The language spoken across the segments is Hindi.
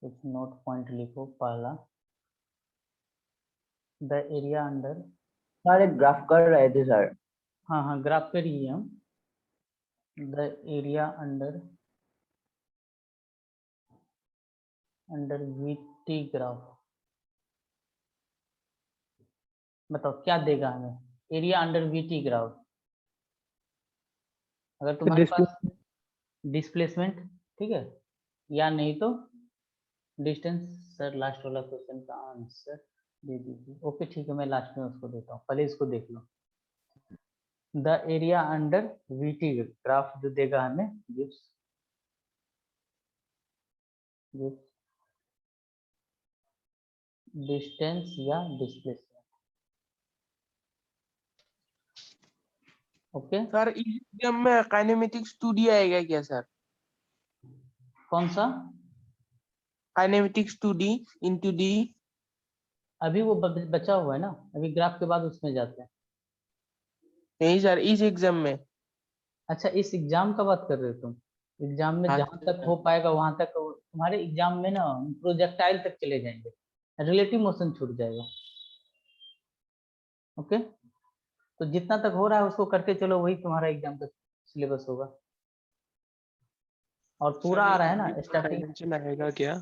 कुछ नोट पॉइंट लिखो। पहला, द एरिया अंडर। सर एक ग्राफ कर रहे थे सर। हाँ हाँ, ग्राफ पे ही हम। The area under VT graph. बताओ क्या देगा हमें एरिया अंडर वीटी ग्राफ। अगर तुम्हारे पास डिस्प्लेसमेंट, ठीक है, या नहीं तो डिस्टेंस। सर लास्ट वाला क्वेश्चन का आंसर दे दीजिए। ओके ठीक है, मैं लास्ट में उसको देता हूँ, पहले इसको देख लो। The area under VT graph जो देगा हमें गिव्स डिस्टेंस या डिस्प्लेसमेंट। ओके सर इस एग्जाम में काइनेमेटिक्स 2D आएगा क्या सर? कौन सा? Kinematics 2D into D। अभी वो बचा हुआ है ना, अभी ग्राफ के बाद उसमें जाते हैं। नहीं सर, इस एग्जाम में। अच्छा इस एग्जाम का बात कर रहे हो तुम? एग्जाम में हाँ जहां तक हो पाएगा वहां तक। तुम्हारे एग्जाम में ना प्रोजेक्टाइल तक चले जाएंगे, रिलेटिव मोशन छूट जाएगा। ओके, तो जितना तक हो रहा है उसको करते चलो, वही तुम्हारा एग्जाम का सिलेबस होगा। और पूरा आ रहा है ना स्टार्टिंग। डायमेंशन आएगा क्या?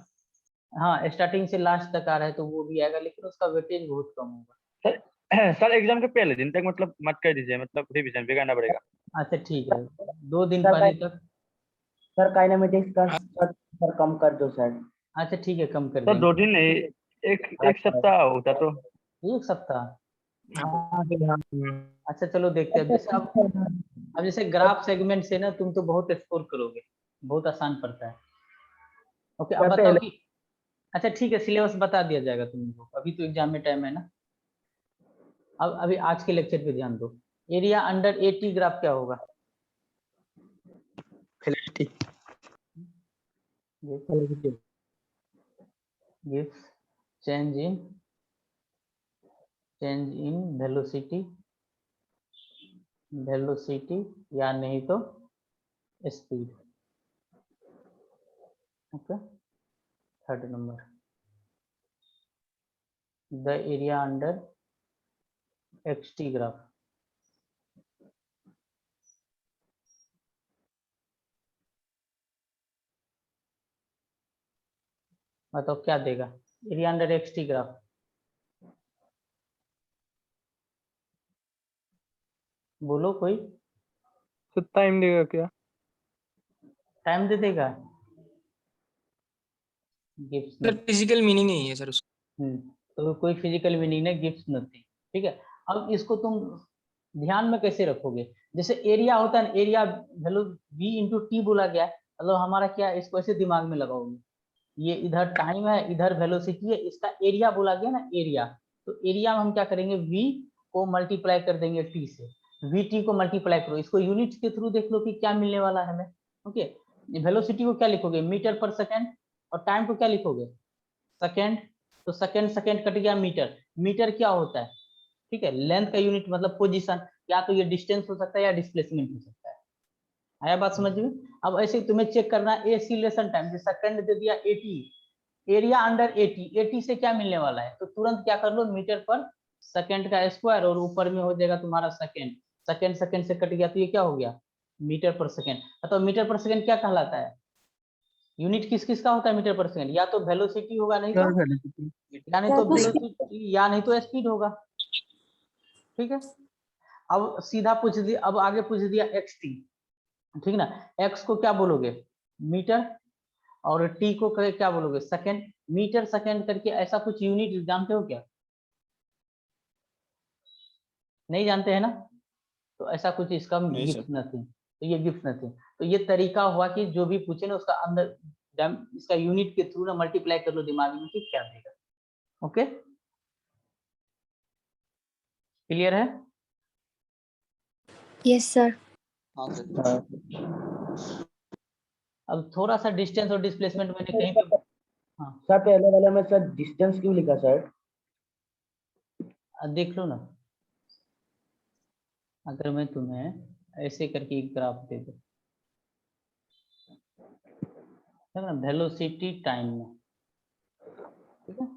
हाँ स्टार्टिंग से लास्ट तक आ रहा है तो वो भी आएगा, लेकिन उसका वेटेज बहुत कम होगा। सर एग्जाम के पहले दिन तक मतलब मत कर दीजिए, मतलब रिवीजन भी करना पड़ेगा। अच्छा ठीक है, 2 दिन सर पहले तक। सर काइनेमेटिक्स का सर कम कर दो सर। अच्छा ठीक है, कम कर सर देंगे। 2 दिन नहीं, एक सप्ताह होता तो। 1 सप्ताह? हाँ सर, हाँ। अच्छा चलो देखते हैं। जैसे अब जैसे ग्राफ सेगमेंट से ना तुम तो बहुत स्कोर करोगे, बहुत आसान पड़ता है। ओके अब सर बताओ पहले कि, अच्छा ठीक है सिलेबस बता दिया जाएगा तुम लोगों को, अभी तो एग्जाम में टाइम है ना। अब अभी आज के लेक्चर पे ध्यान दो। एरिया अंडर 80 ग्राफ क्या होगा? गिव्स चेंज इन वेलोसिटी या नहीं तो speed. Okay, third number, the area under x t graph. बताओ क्या देगा एरिया अंडर एक्सटी ग्राफ। बोलो कोई। तो टाइम देगा क्या? टाइम दे देगा। गिव्स सर फिजिकल मीनिंग नहीं है सर उसका। तो कोई फिजिकल मीनिंग नहीं, गिव्स नथिंग। ठीक है, अब इसको तुम ध्यान में कैसे रखोगे? जैसे एरिया होता है, area value v into T बोला गया है, मतलब हमारा क्या, इसको ऐसे दिमाग में लगाओगे। ये इधर टाइम है, इधर वेलोसिटी है, इसका एरिया बोला गया ना, एरिया। तो एरिया में हम क्या करेंगे, v को मल्टीप्लाई कर देंगे t से। vt को मल्टीप्लाई करो, इसको यूनिट के थ्रू देख लो कि क्या मिलने वाला है हमें। ओके, वेलोसिटी को क्या लिखोगे, मीटर पर सेकेंड, और टाइम को क्या लिखोगे, सेकेंड। तो सेकेंड सेकेंड कट गया मीटर। मीटर क्या होता है, ठीक है, लेंथ का यूनिट मतलब पोजीशन। या तो ये डिस्टेंस हो सकता है या डिस्प्लेसमेंट हो सकता है। आया बात समझ में? अब ऐसे तुम्हें चेक करना है एक्सीलरेशन टाइम, जैसे सेकंड दे दिया 80, एरिया अंडर 80, 80 से क्या मिलने वाला है, तो तुरंत क्या कर लो, मीटर पर सेकंड का स्क्वायर, और ऊपर में हो जाएगा तुम्हारा सेकंड। सेकंड सेकंड से कट गया तो ये क्या हो गया, मीटर पर सेकंड। तो मीटर पर सेकंड क्या कहलाता है, यूनिट किस किस का होता है मीटर पर सेकंड, या तो वेलोसिटी होगा, नहीं तो या नहीं तो वेलोसिटी या नहीं तो स्पीड होगा। ठीक है, अब सीधा पूछ दिया, अब आगे पूछ दिया एक्स टी, ठीक ना। एक्स को क्या बोलोगे, मीटर, और टी को क्या बोलोगे, सेकंड। मीटर सेकंड करके ऐसा कुछ यूनिट जानते हो क्या? नहीं जानते हैं ना, तो ऐसा कुछ इसका गिफ्ट नथिंग। तो ये गिफ्ट नथिंग, तो ये तरीका हुआ कि जो भी पूछे ना उसका अंदर इसका यूनिट के थ्रू ना मल्टीप्लाई कर लो दिमाग में कि क्या देगा। ओके, क्लियर है? Yes sir. हाँ सर। अब थोड़ा सा डिस्टेंस और डिस्प्लेसमेंट मैंने कहीं पे, हाँ सर पहले वाले में सर डिस्टेंस क्यों लिखा सर? देख लो ना, अगर मैं तुम्हें ऐसे करके एक ग्राफ दे दूं, है ना, वेलोसिटी टाइम में, ठीक है,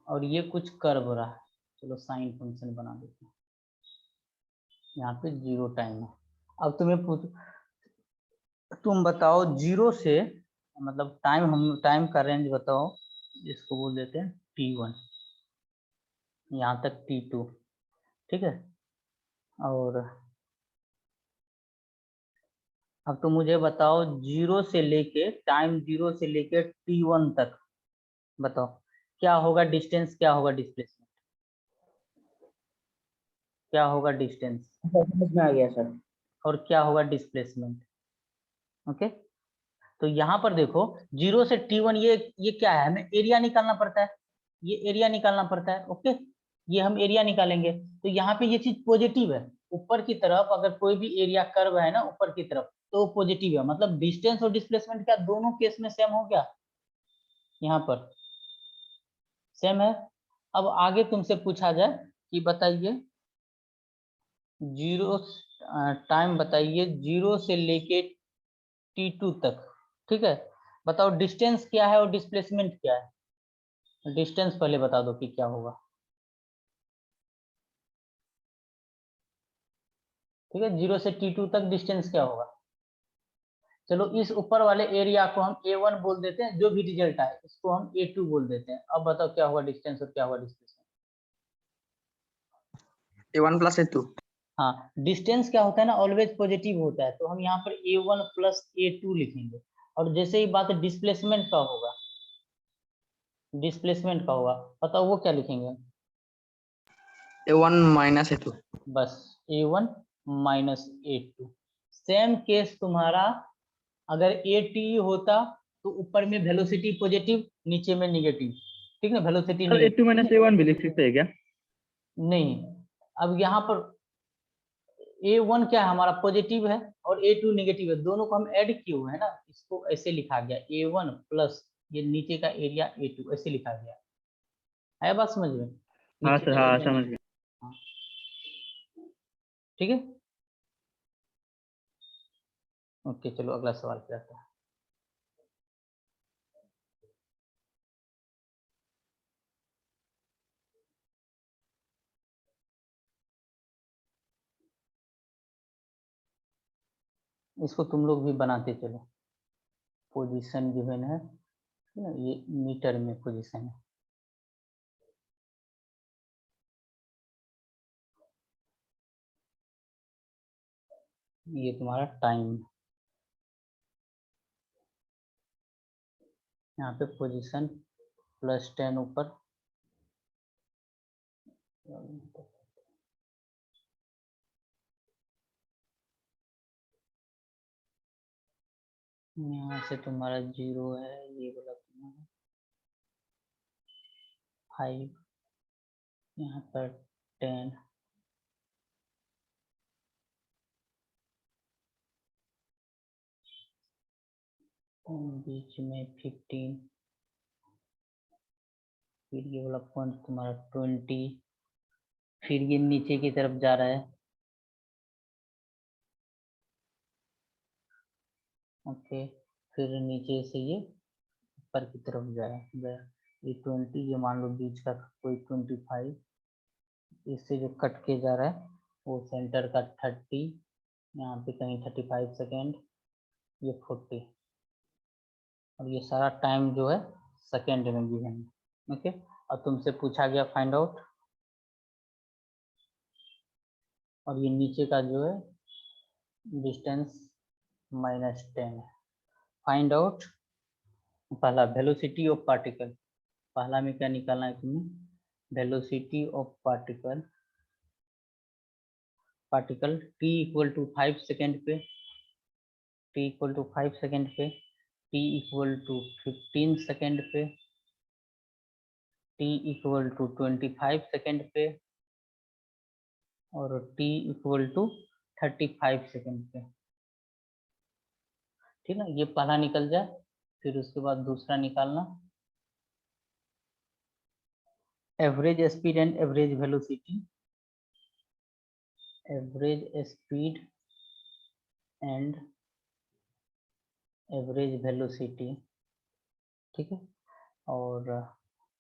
और ये कुछ कर्व रहा है, चलो साइन फंक्शन बना देते हैं, यहाँ पे 0 टाइम है। अब तुम्हें पूछ, तुम बताओ 0 से मतलब टाइम, हम टाइम का रेंज बताओ, इसको बोल देते हैं t1, यहाँ तक t2, ठीक है। और अब तो मुझे बताओ 0 से लेके टाइम 0 से लेके t1 तक बताओ क्या होगा डिस्टेंस, क्या होगा डिस्प्लेसमेंट, क्या होगा डिस्टेंस समझ में आ गया सर। और क्या होगा डिस्प्लेसमेंट। ओके, तो यहाँ पर देखो 0 से t1, ये क्या है, हमें एरिया निकालना पड़ता है, ये एरिया निकालना पड़ता है। ओके, ये हम एरिया निकालेंगे, तो यहाँ पे ये चीज पॉजिटिव है, ऊपर की तरफ अगर कोई भी एरिया कर्व है ना ऊपर की तरफ तो पॉजिटिव है, मतलब डिस्टेंस और डिस्प्लेसमेंट क्या दोनों केस में सेम हो गया, यहाँ पर सेम है। अब आगे तुमसे पूछा जाए कि बताइए 0 टाइम बताइए 0 से लेके t2 तक, ठीक है। बताओ डिस्टेंस क्या है और डिस्प्लेसमेंट क्या है। डिस्टेंस पहले बता दो कि क्या होगा, ठीक है, 0 से t2 तक डिस्टेंस क्या होगा। चलो इस ऊपर वाले एरिया को हम a1 बोल देते हैं, जो भी रिजल्ट आए इसको हम a2 बोल देते हैं। अब बताओ क्या होगा डिस्टेंस और क्या होगा डिस्प्लेसमेंट। A1 plus A2. हाँ, डिस्टेंस क्या होता है ना, ऑलवेज पॉजिटिव होता है, तो हम यहाँ पर a1 प्लस a2 लिखेंगे। और जैसे ही बात डिस्प्लेसमेंट का होगा, डिस्प्लेसमेंट का होगा, बताओ वो क्या लिखेंगे। A1 minus A2. बस a1 minus a2। Same case तुम्हारा, अगर at होता तो ऊपर में वेलोसिटी पॉजिटिव नीचे में निगेटिव, ठीक है, velocity sir negative. A2 minus A1 भी लिख सकते हैं क्या? नहीं, अब यहाँ पर a1 क्या है हमारा पॉजिटिव है और a2 नेगेटिव है, दोनों को हम ऐड किए हुए हैं ना, इसको ऐसे लिखा गया a1 प्लस ये नीचे का एरिया a2 ऐसे लिखा गया है, बात समझ में। हाँ नीचे सर, का हाँ एरिया समझ गया। हाँ, ठीक है। ओके, चलो अगला सवाल पे आता है। इसको तुम लोग भी बनाते चलो, पोजीशन गिवन है ना, ये मीटर में पोजीशन है। ये तुम्हारा टाइम, यहाँ पे पोजीशन +10 ऊपर, यहाँ से तुम्हारा 0 है, ये बोला तुम्हारा 5, यहाँ पर 10, बीच में 15, फिर ये वाला पॉइंट तुम्हारा 20, फिर ये नीचे की तरफ जा रहा है। ओके, फिर नीचे से ये ऊपर की तरफ गया, ये 20, ये मान लो बीच का कोई 25, इससे जो कट के जा रहा है वो सेंटर का 30, यहाँ पे कहीं 35 सेकेंड, ये 40, और ये सारा टाइम जो है सेकेंड में गिवन है। ओके, और तुमसे पूछा गया फाइंड आउट, और ये नीचे का जो है डिस्टेंस -10 है। फाइंड आउट पहला वेलोसिटी ऑफ पार्टिकल, पहला में क्या निकालना है तुम्हें, velocity of particle, particle t equal to 5 second पे, t इक्वल टू 5 सेकेंड पे, t इक्वल टू 15 सेकेंड पे, t इक्वल टू 25 सेकेंड पे, और t इक्वल टू 35 सेकेंड पे। ठीक है, ये पहला निकल जाए, फिर उसके बाद दूसरा निकालना, average speed and average velocity, average speed and average velocity, ठीक है। और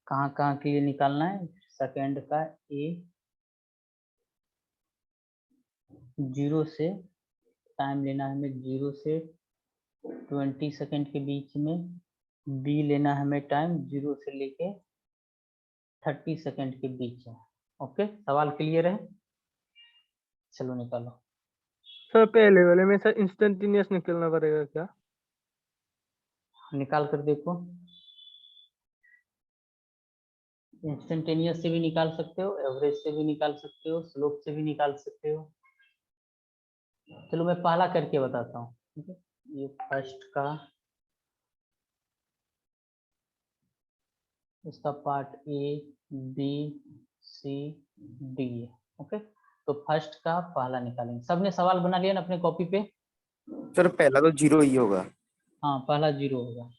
कहाँ के लिए निकालना है? सेकंड का ए 0 से टाइम लेना है हमें 0 से 20 सेकंड के बीच में, बी लेना है हमें टाइम 0 से लेके 30 सेकंड के बीच में। ओके, सवाल क्लियर है? चलो निकालो। सर पहले वाले में सर इंस्टेंटेनियस निकलना पड़ेगा क्या? निकाल कर देखो। इंस्टेंटेनियस से भी निकाल सकते हो, एवरेज से भी निकाल सकते हो, स्लोप से भी निकाल सकते हो। चलो मैं पहला करके बताता हूँ, ठीक है? ये फर्स्ट का, इसका part A B C D है। ओके, तो फर्स्ट का पहला निकालेंगे। सबने सवाल बना लिया ना अपने कॉपी पे? सर पहला तो 0 ही होगा। हाँ, पहला 0 होगा,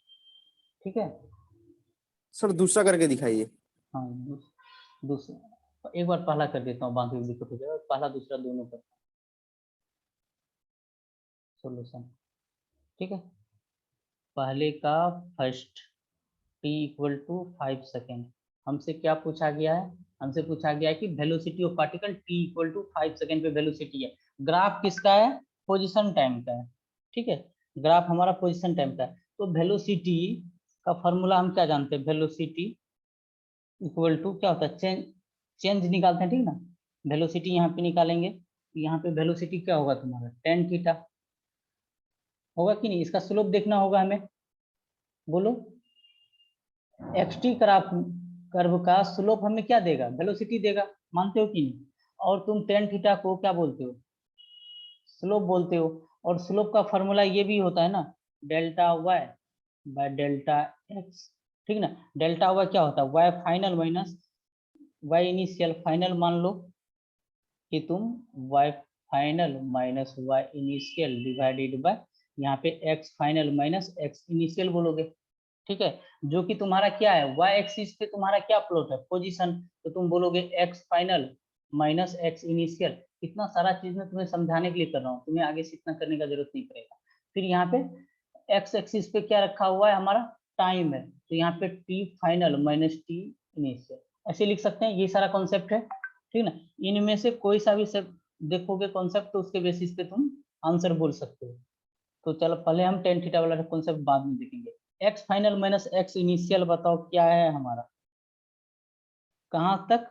ठीक है। सर दूसरा करके दिखाइए। हाँ, दूसरा एक बार पहला कर देता हूँ, बाकी दिक्कत हो जाएगा। पहला दूसरा दोनों करता हूँ। सॉल्यूशन, ठीक है। पहले का first t equal to 5 second. हमसे क्या पूछा गया है? हमसे पूछा गया है कि velocity of particle t equal to 5 second पे वेलोसिटी है। ग्राफ किसका है? पोजीशन टाइम का है, ठीक है। ग्राफ हमारा पोजीशन टाइम का है। तो वेलोसिटी का फॉर्मूला हम क्या जानते हैं? वेलोसिटी इक्वल टू क्या होता है? चेंज निकालते हैं, ठीक ना। वेलोसिटी यहाँ पे निकालेंगे, यहाँ पे वेलोसिटी क्या होगा तुम्हारा? tan थीटा होगा कि नहीं? इसका स्लोप देखना होगा हमें, बोलो। xt कर्व का स्लोप हमें क्या देगा? वेलोसिटी देगा, मानते हो कि नहीं? और तुम tan थीटा को क्या बोलते हो? स्लोप बोलते हो। और स्लोप का फॉर्मूला ये भी होता है ना, delta y by delta x, ठीक ना। डेल्टा y क्या होता है? y final minus y initial. Final मान लो कि तुम y final minus y initial divided by यहाँ पे x final minus x initial बोलोगे, ठीक है। जो कि तुम्हारा क्या है? y एक्सिस पे तुम्हारा क्या प्लॉट है? पोजीशन। तो तुम बोलोगे x final minus x initial. इतना सारा चीज मैं तुम्हें समझाने के लिए कर रहा हूँ, तुम्हें आगे से इतना करने का जरूरत नहीं पड़ेगा। फिर यहाँ पे x एक्सिस पे क्या रखा हुआ है? हमारा टाइम है। तो यहाँ पे t final minus t initial ऐसे लिख सकते हैं। ये सारा कॉन्सेप्ट है, ठीक ना। इनमें से कोई सा भी सब देखोगे कॉन्सेप्ट, तो उसके बेसिस पे तुम आंसर बोल सकते हो। तो चलो पहले हम tan थीटा वाला कॉन्सेप्ट बाद में देखेंगे। x final minus x initial बताओ क्या है हमारा? कहाँ तक?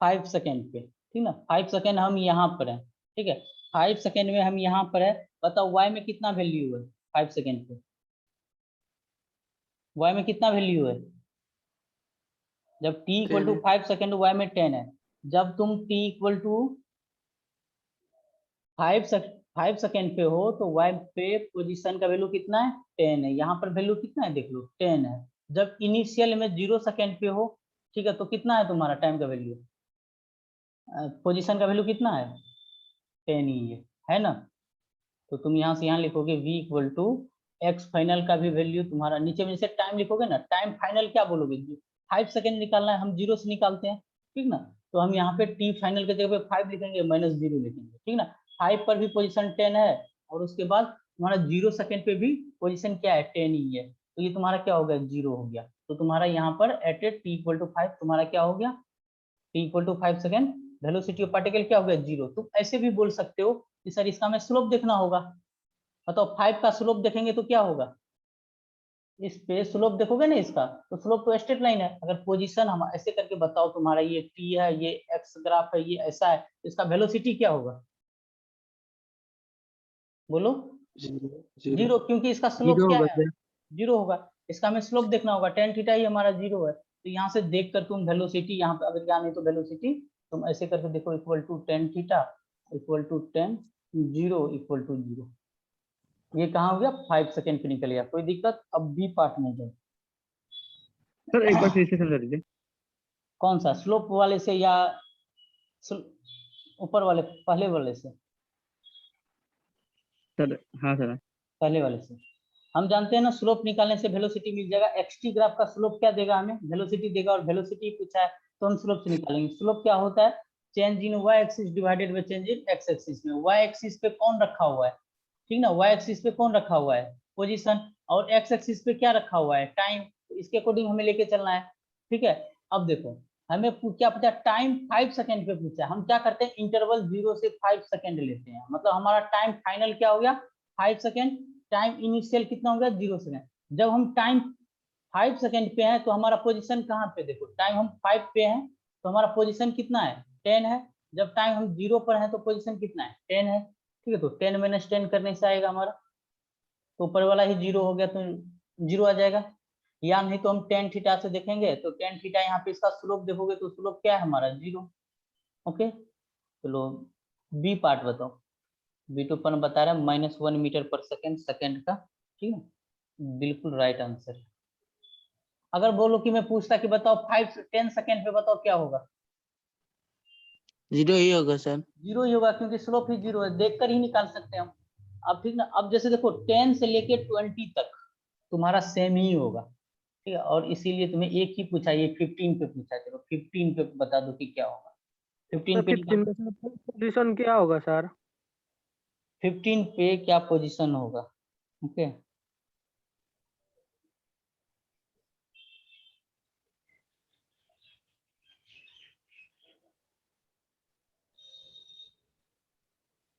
5 सेकेंड पे, ठीक ना। 5 सेकेंड हम यहाँ पर है, ठीक है। 5 सेकेंड में हम यहाँ पर है। बताओ y में कितना वैल्यू है 5 सेकेंड पे? y में कितना वैल्यू है? जब t equal to 5 second y में 10 है। जब तुम t इक्वल टू 5 सेकेंड पे हो तो y पे पोजीशन का वैल्यू कितना है? 10 है। यहाँ पर वैल्यू कितना है? देख लो 10 है। जब इनिशियल में 0 सेकेंड पे हो, ठीक है, तो कितना है तुम्हारा टाइम का वैल्यू? पोजीशन का वैल्यू कितना है? 10 ही है ना। तो तुम यहाँ से यहाँ लिखोगे v equal to x final का भी वैल्यू तुम्हारा, नीचे में जैसे टाइम लिखोगे ना, टाइम फाइनल क्या बोलोगे? 5 सेकेंड निकालना है, हम 0 से निकालते हैं, ठीक ना। तो हम यहाँ पे t फाइनल के जगह पे 5 लिखेंगे, माइनस 0 लिखेंगे, ठीक ना। 5 पर भी पोजीशन 10 है, और उसके बाद तुम्हारा 0 सेकेंड पे भी पोजीशन क्या है? 10 ही है। तो ये तुम्हारा क्या हो गया? 0 हो गया। तो तुम्हारा यहाँ पर at a t equal to 5 तुम्हारा क्या हो गया? t equal to 5 second velocity of particle क्या हो गया? 0। तुम ऐसे भी बोल सकते हो कि सर इसका हमें स्लोप देखना होगा। बताओ 5 का स्लोप देखेंगे तो क्या होगा? इस पे स्लोप देखोगे ना इसका, तो स्लोप तो स्ट्रेट लाइन है। अगर पोजीशन हम ऐसे करके बताओ तुम्हारा ये t है, ये x ग्राफ है, ये ऐसा है, इसका वेलोसिटी क्या होगा? बोलो। 0, क्योंकि इसका स्लोप क्या है? 0 होगा। इसका हमें स्लोप देखना होगा, tan थीटा ही हमारा 0 है। तो यहाँ से देखकर तुम वेलोसिटी, यहाँ पे अगर यहाँ नहीं तो वेलोसिटी तुम ऐसे करके देखो, equal to tan theta equal to tan 0 equal to 0। ये कहाँ हो गया? 5 सेकेंड पे निकल गया। कोई दिक्कत? अब भी पार्ट में जाए। सर एक बार फिर से समझा दीजिए। कौन सा? स्लोप वाले से या ऊपर वाले, पहले वाले से? सर हाँ सर। पहले वाले से। हम जानते हैं ना, स्लोप निकालने से वेलोसिटी मिल जाएगा। एक्सटी ग्राफ का स्लोप क्या देगा हमें? वेलोसिटी देगा, और वेलोसिटी पूछा है तो हम स्लोप से निकालेंगे। स्लोप क्या होता है? Change in y axis divided by change in x axis में। y एक्सिस पे कौन रखा हुआ है? ठीक ना, y एक्सिस पे कौन रखा हुआ है? पोजीशन। और x एक्सिस पे क्या रखा हुआ है? टाइम। इसके अकॉर्डिंग हमें लेके चलना है, ठीक है। अब देखो हमें क्या पूछा, टाइम 5 सेकंड पे पूछा। हम क्या करते हैं, इंटरवल 0 से 5 सेकंड लेते हैं, मतलब हमारा टाइम फाइनल क्या हो गया 5 सेकंड, टाइम इनिशियल कितना हो गया 0 सेकंड। जब हम टाइम 5 सेकंड पे है तो हमारा पोजीशन कहाँ पे, देखो टाइम हम 5 पे हैं तो हमारा पोजीशन कितना है 10 है। जब टाइम हम 0 पर है तो पोजीशन कितना है 10 है, ठीक है। तो 10 - 10 करने से आएगा हमारा, तो ऊपर वाला ही 0 हो गया तो 0 आ जाएगा। या नहीं तो हम tan थीटा से देखेंगे तो tan थीटा यहाँ पे इसका स्लोप देखोगे तो स्लोप क्या है हमारा 0। ओके चलो बी पार्ट बताओ। बी टू पर बता रहा है -1 मीटर पर सेकंड, सेकंड का, ठीक है बिल्कुल राइट आंसर है। अगर बोलो कि मैं पूछता कि बताओ 5 से 10 सेकंड पे बताओ क्या होगा, 0 ही होगा सर। 0 ही होगा क्योंकि स्लोप ही 0 है, देखकर ही निकाल सकते हैं हम। अब ठीक ना, अब जैसे देखो 10 से लेके 20 तक तुम्हारा सेम ही होगा, ठीक है। और इसीलिए तुम्हें एक ही पूछा, ये 15 पे पूछा, चलो 15 पे बता दो कि क्या होगा। 15 पे 15 में सर पोजीशन क्या होगा सर? 15 पे क्या पोजीशन होगा, ओके।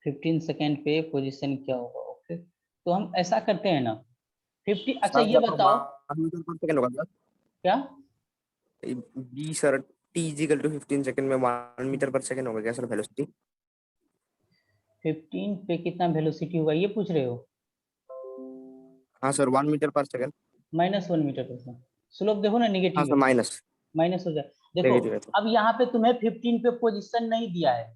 फिफ्टीन सेकेंड पे पोजीशन क्या होगा, ओके। तो हम ऐसा करते हैं ना 50, अच्छा ये बताओ 1 मीटर पर सेकंड होगा क्या, B sir, t equal to 15 second में 1 मीटर पर सेकंड होगा क्या सर वेलोसिटी? 15 पे कितना वेलोसिटी होगा ये पूछ रहे हो? हाँ sir 1 metre per second. -1 metre per second. Slope देखो ना हाँ निगेटिव सर है, माइनस माइनस हो जाए। देखो नेगेटिव है तो अब यहाँ पे तुम्हें 15 पे पोजीशन नहीं दिया है,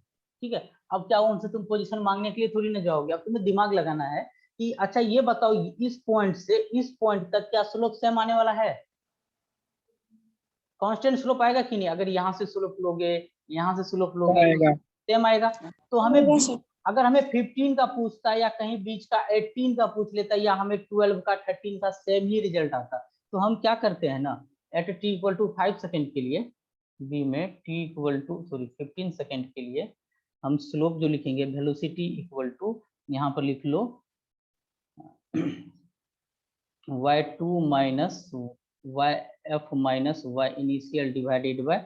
ठीक है। अब क्या उनसे तुम पोजीशन मांगने के लिए थोड़ी ना जाओगे, अब तुम्हें दिमाग लगाना है कि अच्छा ये बताओ इस पॉइंट से इस पॉइंट तक क्या स्लोप सेम आने वाला है, कांस्टेंट स्लोप आएगा कि नहीं। अगर यहाँ से स्लोप लोगे यहाँ से स्लोप लोगे आएगा। सेम आएगा। तो हमें अगर हमें 15 का पूछता या कहीं बीच का 18 का पूछ लेता या हमें 12 का 13 का सेम ही रिजल्ट आता, तो हम क्या करते हैं ना at t equal to 5 second के लिए, बी में t इक्वल टू 15 सेकेंड के लिए हम स्लोप जो लिखेंगे वेलोसिटी इक्वल टू, यहाँ पर लिख लो y2 minus yf minus y initial divided by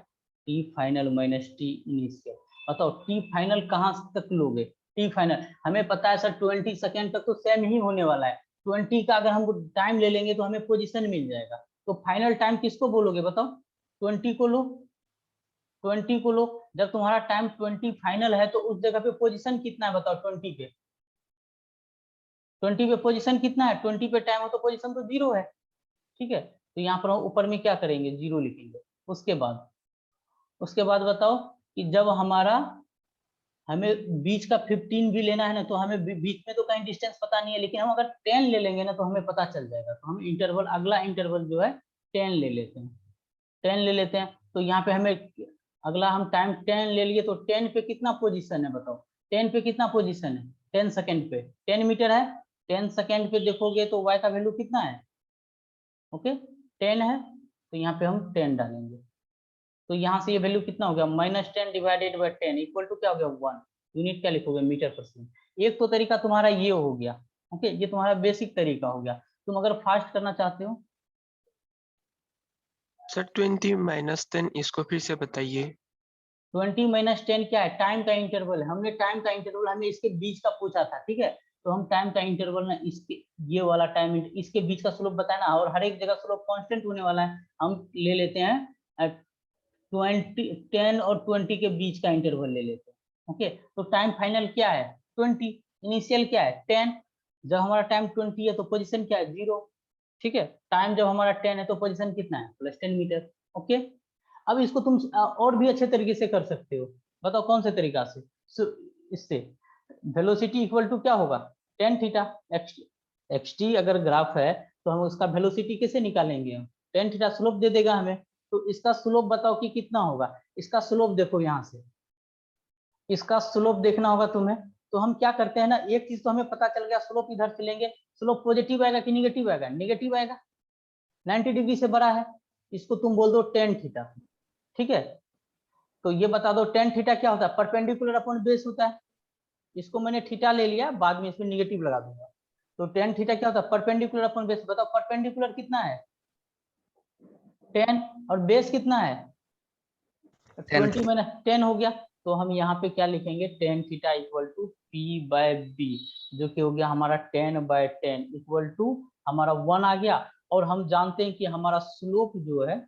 t final minus t initial. बताओ t फाइनल कहाँ तक लोगे, t फाइनल हमें पता है सर 20 सेकेंड तक तो सेम ही होने वाला है। 20 का अगर हम टाइम ले लेंगे तो हमें पोजीशन मिल जाएगा। तो फाइनल टाइम किसको बोलोगे बताओ, 20 को लो, 20 को लो। जब तुम्हारा टाइम 20 फाइनल है तो उस जगह पे पोजीशन कितना है बताओ, 20 पे 20 पे पोजीशन कितना है, 20 पे टाइम हो तो पोजीशन तो 0 है, ठीक है। तो यहाँ पर ऊपर में क्या करेंगे 0 लिखेंगे। उसके बाद बताओ कि जब हमारा हमें बीच का 15 भी लेना है ना, तो हमें बीच में तो कहीं डिस्टेंस पता नहीं है, लेकिन हम अगर 10 ले लेंगे ना तो हमें पता चल जाएगा। तो हम इंटरवल अगला इंटरवल जो है 10 ले लेते हैं, 10 ले लेते हैं। तो यहाँ पे हमें अगला हम टाइम 10 ले लिए तो 10 पे कितना पोजीशन है बताओ, 10 पे कितना पोजीशन है 10 सेकेंड पे 10 मीटर है। 10 सेकेंड पे देखोगे तो y का वैल्यू कितना है, ओके 10 है। तो यहाँ पे हम 10 डालेंगे तो यहाँ से ये वैल्यू कितना हो गया -10 डिवाइडेड बाय 10 इक्वल टू क्या हो गया 1। यूनिट क्या लिखोगे मीटर पर सेकंड। एक तो तरीका तुम्हारा ये हो गया, ओके ये तुम्हारा बेसिक तरीका हो गया। तुम अगर फास्ट करना चाहते हो सर 20 - 10 इसको फिर से बताइए। 20 - 10 क्या है, टाइम का इंटरवल है। हमने टाइम का इंटरवल हमें इसके बीच का पूछा था, ठीक है। तो हम टाइम का इंटरवल ना इसके ये वाला टाइम इसके बीच का स्लोप बताया ना, और हर एक जगह स्लोप कांस्टेंट होने वाला है। हम ले लेते हैं 10 और 20 के बीच का इंटरवल ले लेते हैं, ओके। तो टाइम फाइनल क्या है 20, इनिशियल क्या है 10। जब हमारा टाइम 20 है तो पोजीशन क्या है 0, ठीक है। टाइम जब हमारा 10 है तो पोजीशन कितना है +10 मीटर, ओके। अब इसको तुम और भी अच्छे तरीके से कर सकते हो, बताओ कौन से तरीका से। इससे वेलोसिटी इक्वल टू क्या होगा tan थीटा xt अगर ग्राफ है तो हम उसका वेलोसिटी कैसे निकालेंगे, हम tan थीटा स्लोप दे देगा हमें। तो इसका स्लोप बताओ कि कितना होगा। इसका स्लोप देखो यहाँ से, इसका स्लोप देखना होगा तुम्हें। तो हम क्या करते हैं ना, एक चीज तो हमें पता चल गया, स्लोप इधर से लेंगे, स्लोप पॉजिटिव आएगा कि निगेटिव आएगा, निगेटिव आएगा, 90 डिग्री से बड़ा है। इसको तुम बोल दो tan थीटा, ठीक है। तो ये बता दो tan थीटा क्या होता है, परपेंडिकुलर अपॉन बेस होता है। इसको मैंने थीटा ले लिया, बाद में इसमें निगेटिव लगा दूंगा। तो tan थीटा क्या होता है, परपेंडिकुलर अपॉन बेस। बताओ परपेंडिकुलर कितना है 10 और बेस कितना है 20 माइनस 10 हो गया, तो हम यहाँ पे क्या लिखेंगे, tan theta equal to P/B, जो कि हो गया हमारा 10/10 इक्वल टू हमारा 1 आ गया। और हम जानते हैं कि हमारा स्लोप जो है,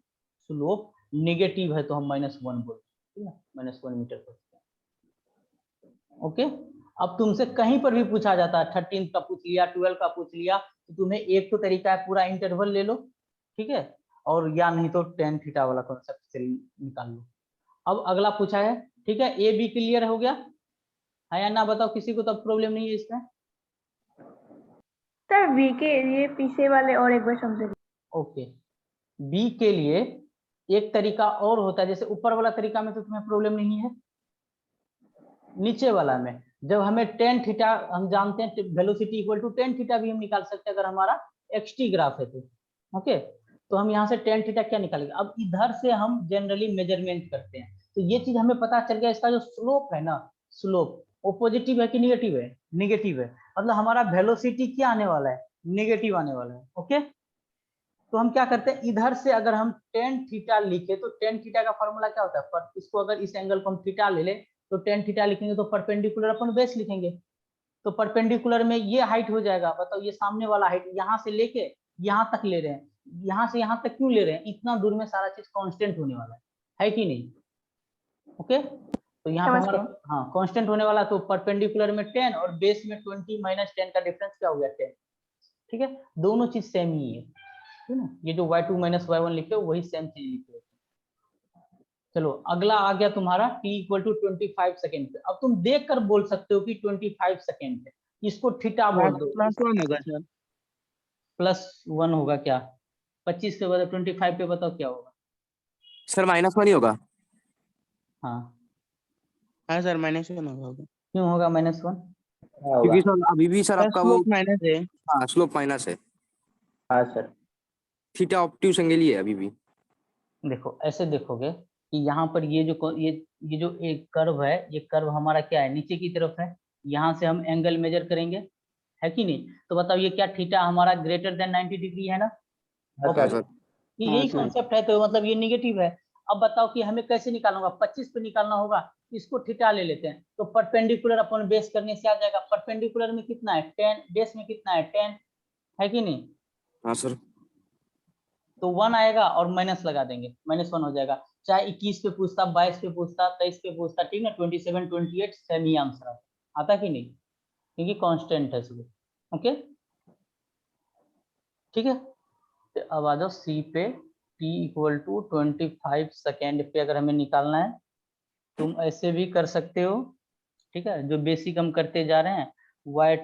स्लोप नेगेटिव है, तो हम -1 बोलते हैं, -1 मीटर पर सेकेंड। ओके, अब तुमसे कहीं पर भी पूछा जाता है, 13 का पूछ लिया, 12 का पूछ लिया, तो तुम्हें एक तो तरीका है, पूरा इंटरवल ले लो, ठीक है, और या नहीं तो टेन थीटा वाला कॉन्सेप्ट से निकाल लो। अब अगला पूछा है, ठीक है, ए बी क्लियर हो गया है या ना, बताओ किसी को, तब प्रॉब्लम नहीं है इसमें। सर बी के लिए पीछे वाले और एक बार समझिए। ओके, बी के लिए एक तरीका और होता है, जैसे ऊपर वाला तरीका में तो तुम्हें प्रॉब्लम नहीं है, नीचे वाला में जब हमें टेन थीटा हम जानते हैं, velocity equal to tan theta भी हम निकाल सकते हैं अगर हमारा एक्सटी ग्राफ है तो। ओके, तो हम यहाँ से टेन थीटा क्या निकालेंगे, अब इधर से हम जनरली मेजरमेंट करते हैं, तो ये चीज हमें पता चल गया, इसका जो स्लोप है ना, स्लोप वो पॉजिटिव है कि निगेटिव है, निगेटिव है, मतलब हमारा वेलोसिटी क्या आने वाला है, नेगेटिव आने वाला है। ओके, तो हम क्या करते हैं, इधर से अगर हम टेन थीटा लिखे तो टेन थीटा का फॉर्मूला क्या होता है, पर इसको अगर इस एंगल को हम थीटा ले लें तो टेन थीटा लिखेंगे तो परपेंडिकुलर अपन बेस लिखेंगे, तो परपेंडिकुलर में ये हाइट हो जाएगा, बताओ ये सामने वाला हाइट यहाँ से लेके यहाँ तक ले रहे हैं, यहाँ से यहाँ तक क्यों ले रहे हैं, इतना दूर में सारा चीज कांस्टेंट होने वाला है कि नहीं। ओके, तो यहाँ पे हमारा हाँ कांस्टेंट होने वाला, तो परपेंडिकुलर में 10 और बेस में 20 माइनस 10 का डिफरेंस क्या हो गया 10, ठीक है, दोनों चीज सेम ही है, ठीक है, ये जो y2 माइनस y1 लिखे हो वही सेम चीज लिखे हो। चलो अगला आ गया तुम्हारा t इक्वल टू 25 सेकेंड पे, अब तुम देख कर बोल सकते हो कि 25 सेकेंड पे, इसको थीटा बोल दो, +1 होगा सर। +1 होगा क्या, 25 के बाद 25 पे बताओ क्या होगा। सर -1 ही होगा। हाँ हाँ सर -1 होगा, क्यों होगा -1, क्योंकि सर अभी भी सर आपका वो स्लोप माइनस है। हाँ स्लोप माइनस है, हाँ सर। थीटा ऑब्ट्यूस एंगल ही है अभी भी। देखो ऐसे देखोगे कि यहाँ पर ये जो एक कर्व है, ये कर्व हमारा क्या है, नीचे की तरफ है, यहाँ से हम एंगल मेजर करेंगे, है कि नहीं, तो बताओ ये क्या थीटा हमारा ग्रेटर देन 90 डिग्री है ना, हाँ हाँ सर। सर। यही कॉन्सेप्ट है, तो मतलब ये निगेटिव है। अब बताओ कि हमें कैसे निकालना होगा, 25 पे निकालना होगा, इसको थीटा ले लेते हैं, तो परपेंडिकुलर अपन बेस करने से आ जाएगा, परपेंडिकुलर में कितना है 10, बेस में कितना है 10, है कि नहीं, हाँ सर। तो 1 आएगा और माइनस लगा देंगे, -1 हो जाएगा, चाहे 21 पे पूछता, 22 पे पूछता, 23 पे पूछता, ठीक है, 27 28 सेम ही आंसर आता कि नहीं, क्योंकि कांस्टेंट है सब। ओके ठीक है, तो अब आ जाओ सी पे, t इक्वल टू 25 सेकेंड पे अगर हमें निकालना है, तुम ऐसे भी कर सकते हो, ठीक है, जो बेसिक हम करते जा रहे हैं, y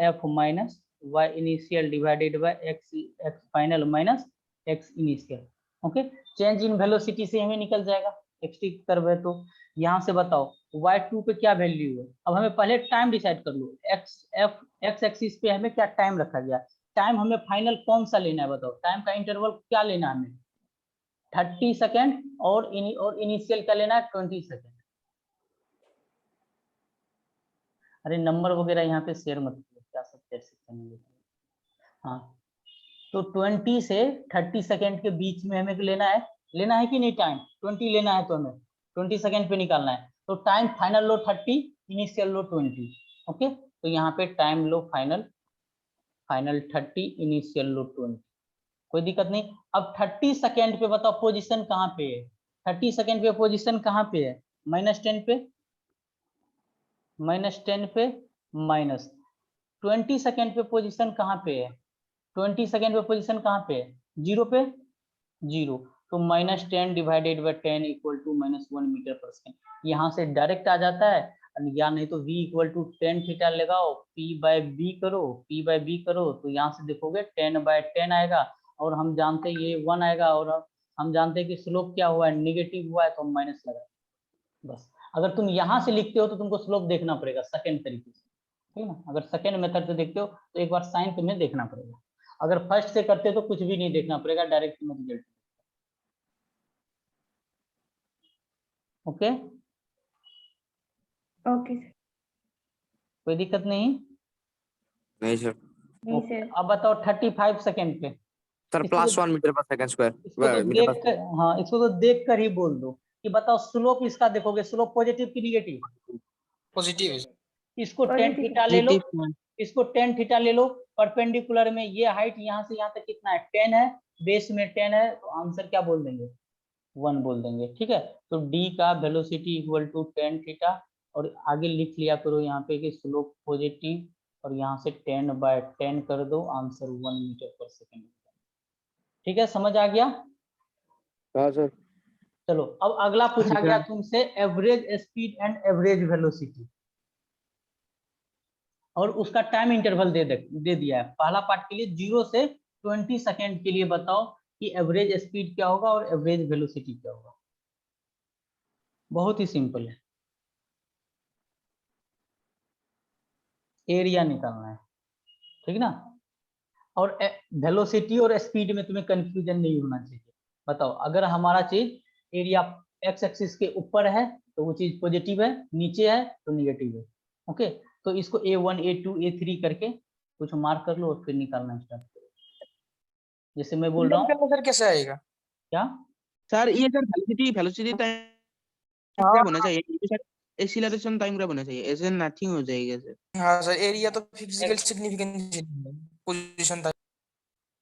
f minus y initial divided by x final minus x initial. Okay, change in velocity से हमें निकल जाएगा, xt कर्व है तो। यहाँ से बताओ y2 पे क्या वैल्यू है, अब हमें पहले टाइम डिसाइड कर लो, x एक्सिस पे हमें क्या टाइम रखा गया, टाइम हमें फाइनल कौन सा लेना है, बताओ टाइम का इंटरवल क्या लेना है हमें, 30 सेकेंड, और इनिशियल क्या लेना है 20 सेकेंड। अरे नंबर वगैरह यहाँ पे शेयर मत करो, क्या सब शेयर सेक्शन में। हाँ, तो 20 से 30 सेकेंड के बीच में हमें लेना है कि नहीं, टाइम 20 लेना है, तो हमें 20 सेकेंड पे निकालना है, तो टाइम फाइनल लो 30, इनिशियल लो 20। ओके, तो यहाँ पे टाइम लो फाइनल 30, इनिशियल लो 20, कोई दिक्कत नहीं। अब 30 सेकेंड पे बताओ पोजीशन कहाँ पे है, 30 सेकेंड पे पोजीशन कहाँ पे है, -10 पे, -10 पे, माइनस 20 सेकेंड पे पोजीशन कहाँ पे है, 20 सेकेंड पे पोजीशन कहाँ पे है, 0 पे, 0, तो -10 divided by 10 equal to -1 metre per second, यहाँ से डायरेक्ट आ जाता है, या नहीं तो v इक्वल टू 10 थीटा लगाओ, p/b करो, तो यहाँ से देखोगे 10/10 आएगा, और हम जानते हैं ये 1 आएगा, और हम जानते हैं कि स्लोप क्या हुआ है, नेगेटिव हुआ है, तो हम माइनस लगा, बस। अगर तुम यहाँ से लिखते हो तो तुमको स्लोप देखना पड़ेगा सेकंड तरीके से, ठीक है ना, अगर सेकंड मेथड से देखते हो तो एक बार साइन तुम्हें देखना पड़ेगा, अगर फर्स्ट से करते हो तो कुछ भी नहीं देखना पड़ेगा, डायरेक्ट तुम्हें रिजल्ट। Okay okay sir. कोई दिक्कत नहीं। नहीं सर। नहीं सर। अब बताओ 35 सेकेंड पे, सर इसको तो- +1 मीटर पर सेकंड इसको तो स्क्वायर देख कर, हाँ इसको तो देख कर ही बोल दो, कि बताओ स्लोप इसका देखोगे, स्लोप पॉजिटिव की निगेटिव? पॉजिटिव। इसको tan Positive. थीटा ले लो, Positive. इसको tan थीटा ले लो, परपेंडिकुलर में ये हाइट यहाँ से यहाँ तक कितना है 10 है, बेस में 10 है, तो आंसर क्या बोल देंगे 1 बोल देंगे। ठीक है, तो डी का velocity equal to tan theta, और आगे लिख लिया करो यहाँ पे कि स्लोप पॉजिटिव, और यहाँ से 10/10 कर दो, आंसर 1 मीटर पर सेकेंड। ठीक है, समझ आ गया? हाँ सर। चलो अब अगला पूछा गया तुमसे average speed and average velocity, और उसका टाइम इंटरवल दे दिया है। पहला पार्ट के लिए 0 से 20 सेकेंड के लिए बताओ कि एवरेज स्पीड क्या होगा और एवरेज वेलोसिटी क्या होगा। बहुत ही सिंपल है, एरिया निकालना है, ठीक ना। और वेलोसिटी और स्पीड में तुम्हें कंफ्यूजन नहीं होना चाहिए। बताओ, अगर हमारा चीज एरिया एक्स एक्सिस के ऊपर है तो वो चीज पॉजिटिव है, नीचे है तो निगेटिव है। ओके, तो इसको A1 A2 A3 करके कुछ मार्क कर लो और फिर निकालना स्टार्ट करो। जैसे मैं बोल रहा हूँ, सर कैसे आएगा? क्या सर ये सर वेलोसिटी टाइम ग्राफ होना चाहिए, ये सर एक्सीलरेशन टाइम ग्राफ होना चाहिए, ऐसे नथिंग हो जाएगा सर। हाँ सर, एरिया तो फिजिकल सिग्निफिकेंस पोजीशन था।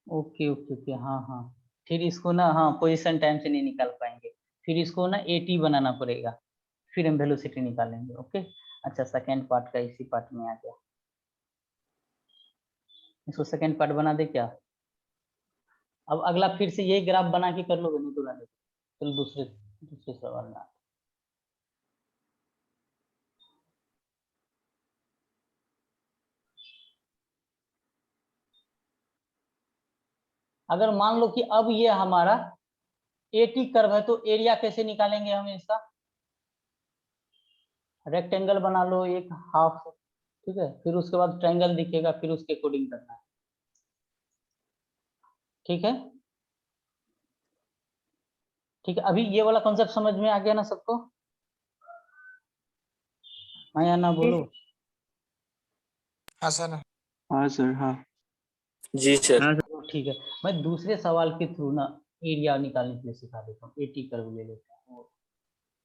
ओके ओके ओके, हाँ हाँ, फिर इसको ना, हाँ पोजीशन टाइम से नहीं निकाल पाएंगे, फिर इसको ना AT बनाना पड़ेगा, फिर हम वेलोसिटी निकालेंगे। ओके, अच्छा सेकेंड पार्ट का इसी पार्ट में आ गया, इसको सेकेंड पार्ट बना दे क्या? अब अगला फिर से यही ग्राफ बना के कर लोगे, नहीं तो रहने दो। चलो दूसरे सवाल में आते हैं। अगर मान लो कि अब ये हमारा AT कर्व है, तो एरिया कैसे निकालेंगे हम इसका? रेक्टेंगल बना लो एक हाफ, ठीक है, फिर उसके बाद ट्रायंगल दिखेगा, फिर उसके अकॉर्डिंग करना है। ठीक है, ठीक है, अभी ये वाला कॉन्सेप्ट समझ में आ गया ना सबको? हाँ या ना बोलो? हाँ सर। हाँ सर, हाँ। जी सर। तो ठीक है, मैं दूसरे सवाल के थ्रू ना एरिया निकालने के लिए सिखा देता हूँ। AT कर्व ले लेता हूँ,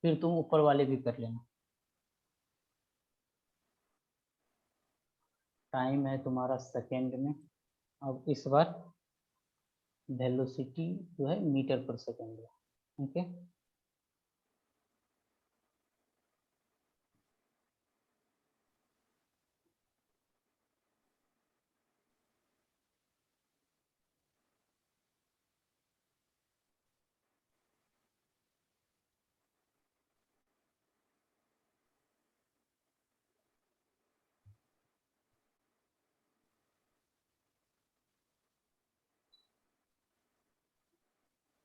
फिर तुम ऊपर वाले भी कर लेना। टाइम है तुम्हारा सेकेंड में, अब इस बार वेलोसिटी जो है मीटर पर सेकेंड है। ओके,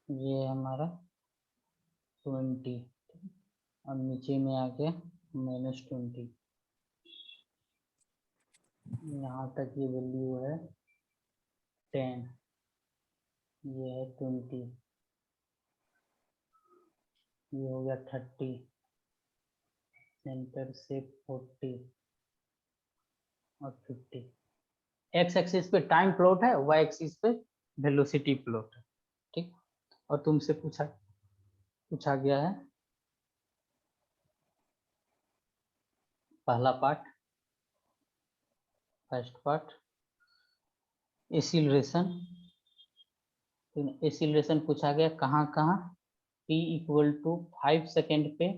ये हमारा 20, अब नीचे में आ गया -20, यहाँ तक ये वैल्यू है 10, ये है 20, ये हो गया 30, सेंटर से 40 और 50। एक्स एक्सिस पे टाइम प्लॉट है, वाई एक्सिस पे वेलोसिटी प्लॉट है। ठीक, और तुमसे पूछा गया है पहला part, first part acceleration. Acceleration पूछा गया कहाँ कहाँ, t इक्वल टू 5 सेकेंड पे,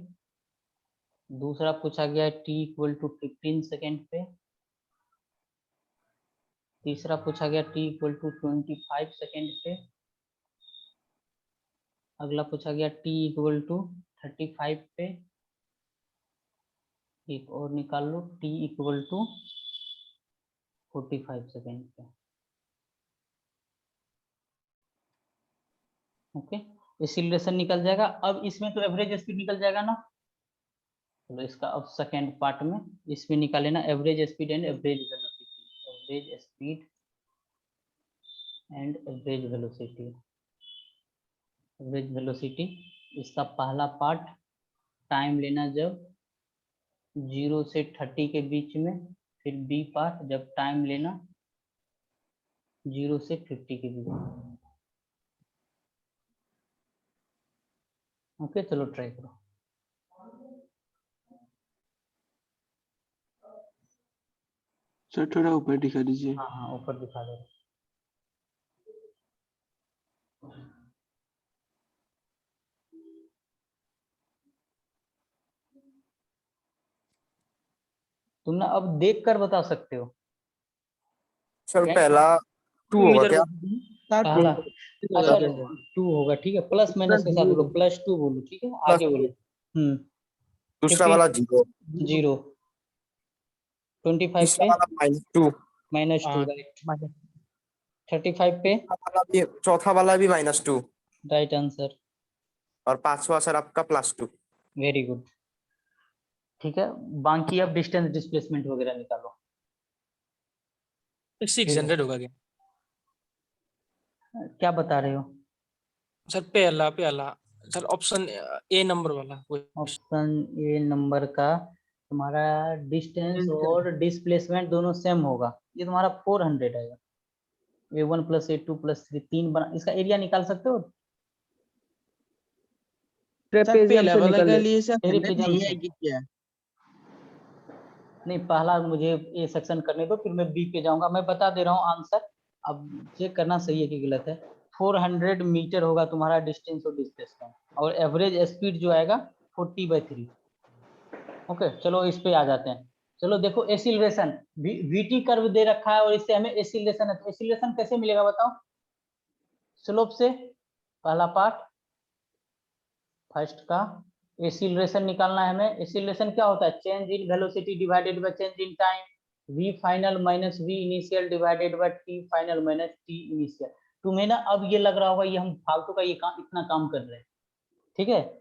दूसरा पूछा गया t इक्वल टू 15 सेकेंड पे, तीसरा पूछा गया t इक्वल टू 25 सेकेंड पे, अगला पूछा गया t इक्वल टू 35 पे, एक और निकाल लो t इक्वल टू 45 सेकेंड पे। ओके, एसिलरेशन निकल जाएगा। अब इसमें तो एवरेज स्पीड निकल जाएगा ना, चलो इसका अब सेकेंड पार्ट में इसमें निकाले ना average speed and average velocity, average speed and average velocity. Average velocity, इसका पहला पार्ट टाइम लेना जब 0 से 30 के बीच में, फिर बी पार्ट जब टाइम लेना 0 से 50 के बीच में। ओके चलो ट्राई करो। सर थोड़ा ऊपर दिखा दीजिए। हाँ हाँ ऊपर दिखा दो। तुमने अब देख कर बता सकते हो। सर क्या? पहला 2 होगा क्या? पहला अच्छा 2 होगा, ठीक है, प्लस माइनस के साथ बोलो, +2 बोलो, ठीक है, आगे बोलो। दूसरा वाला 0, 0 25 तीसरा पे वाला -2, -2 राइट, 35 पे चौथा वाला भी -2 राइट आंसर, और पांचवा सर आपका +2। Very good. ठीक है, बाकी अब डिस्टेंस डिस्प्लेसमेंट वगैरह निकालो। 600 होगा क्या? क्या बता रहे हो? सर पहला पहला सर ऑप्शन ए नंबर वाला ऑप्शन ए नंबर का तुम्हारा डिस्टेंस और डिस्प्लेसमेंट दोनों सेम होगा, ये तुम्हारा 400 आएगा। A1 + A2 + 3 3 बना, इसका एरिया निकाल सकते हो? ट्रेपेजियम से वाला निकल के ले। लिए सर तेरे 100 पे नहीं जम है कि क्या? नहीं, पहला मुझे ए सेक्शन करने दो, फिर मैं बी पे जाऊंगा। मैं बता दे रहा हूँ आंसर, अब चेक करना सही है कि गलत है। 400 मीटर होगा तुम्हारा डिस्टेंस और डिस्प्लेसमेंट, और एवरेज स्पीड जो आएगा 40/3। ओके चलो इस पे आ जाते हैं। चलो देखो एसिलरेशन, वीटी कर्व दे रखा है और इससे हमें एसिलरेशन है, तो एसिलरेशन कैसे मिलेगा बताओ? स्लोप से, पहला पार्ट फर्स्ट का एसिलरेशन निकालना है हमें। एसिलरेशन क्या होता है? Change in velocity divided by change in time, v final minus v initial divided by t final minus t initial. तुम्हें ना अब ये लग रहा होगा ये हम फालतू का ये काम, इतना काम कर रहे हैं, ठीक है,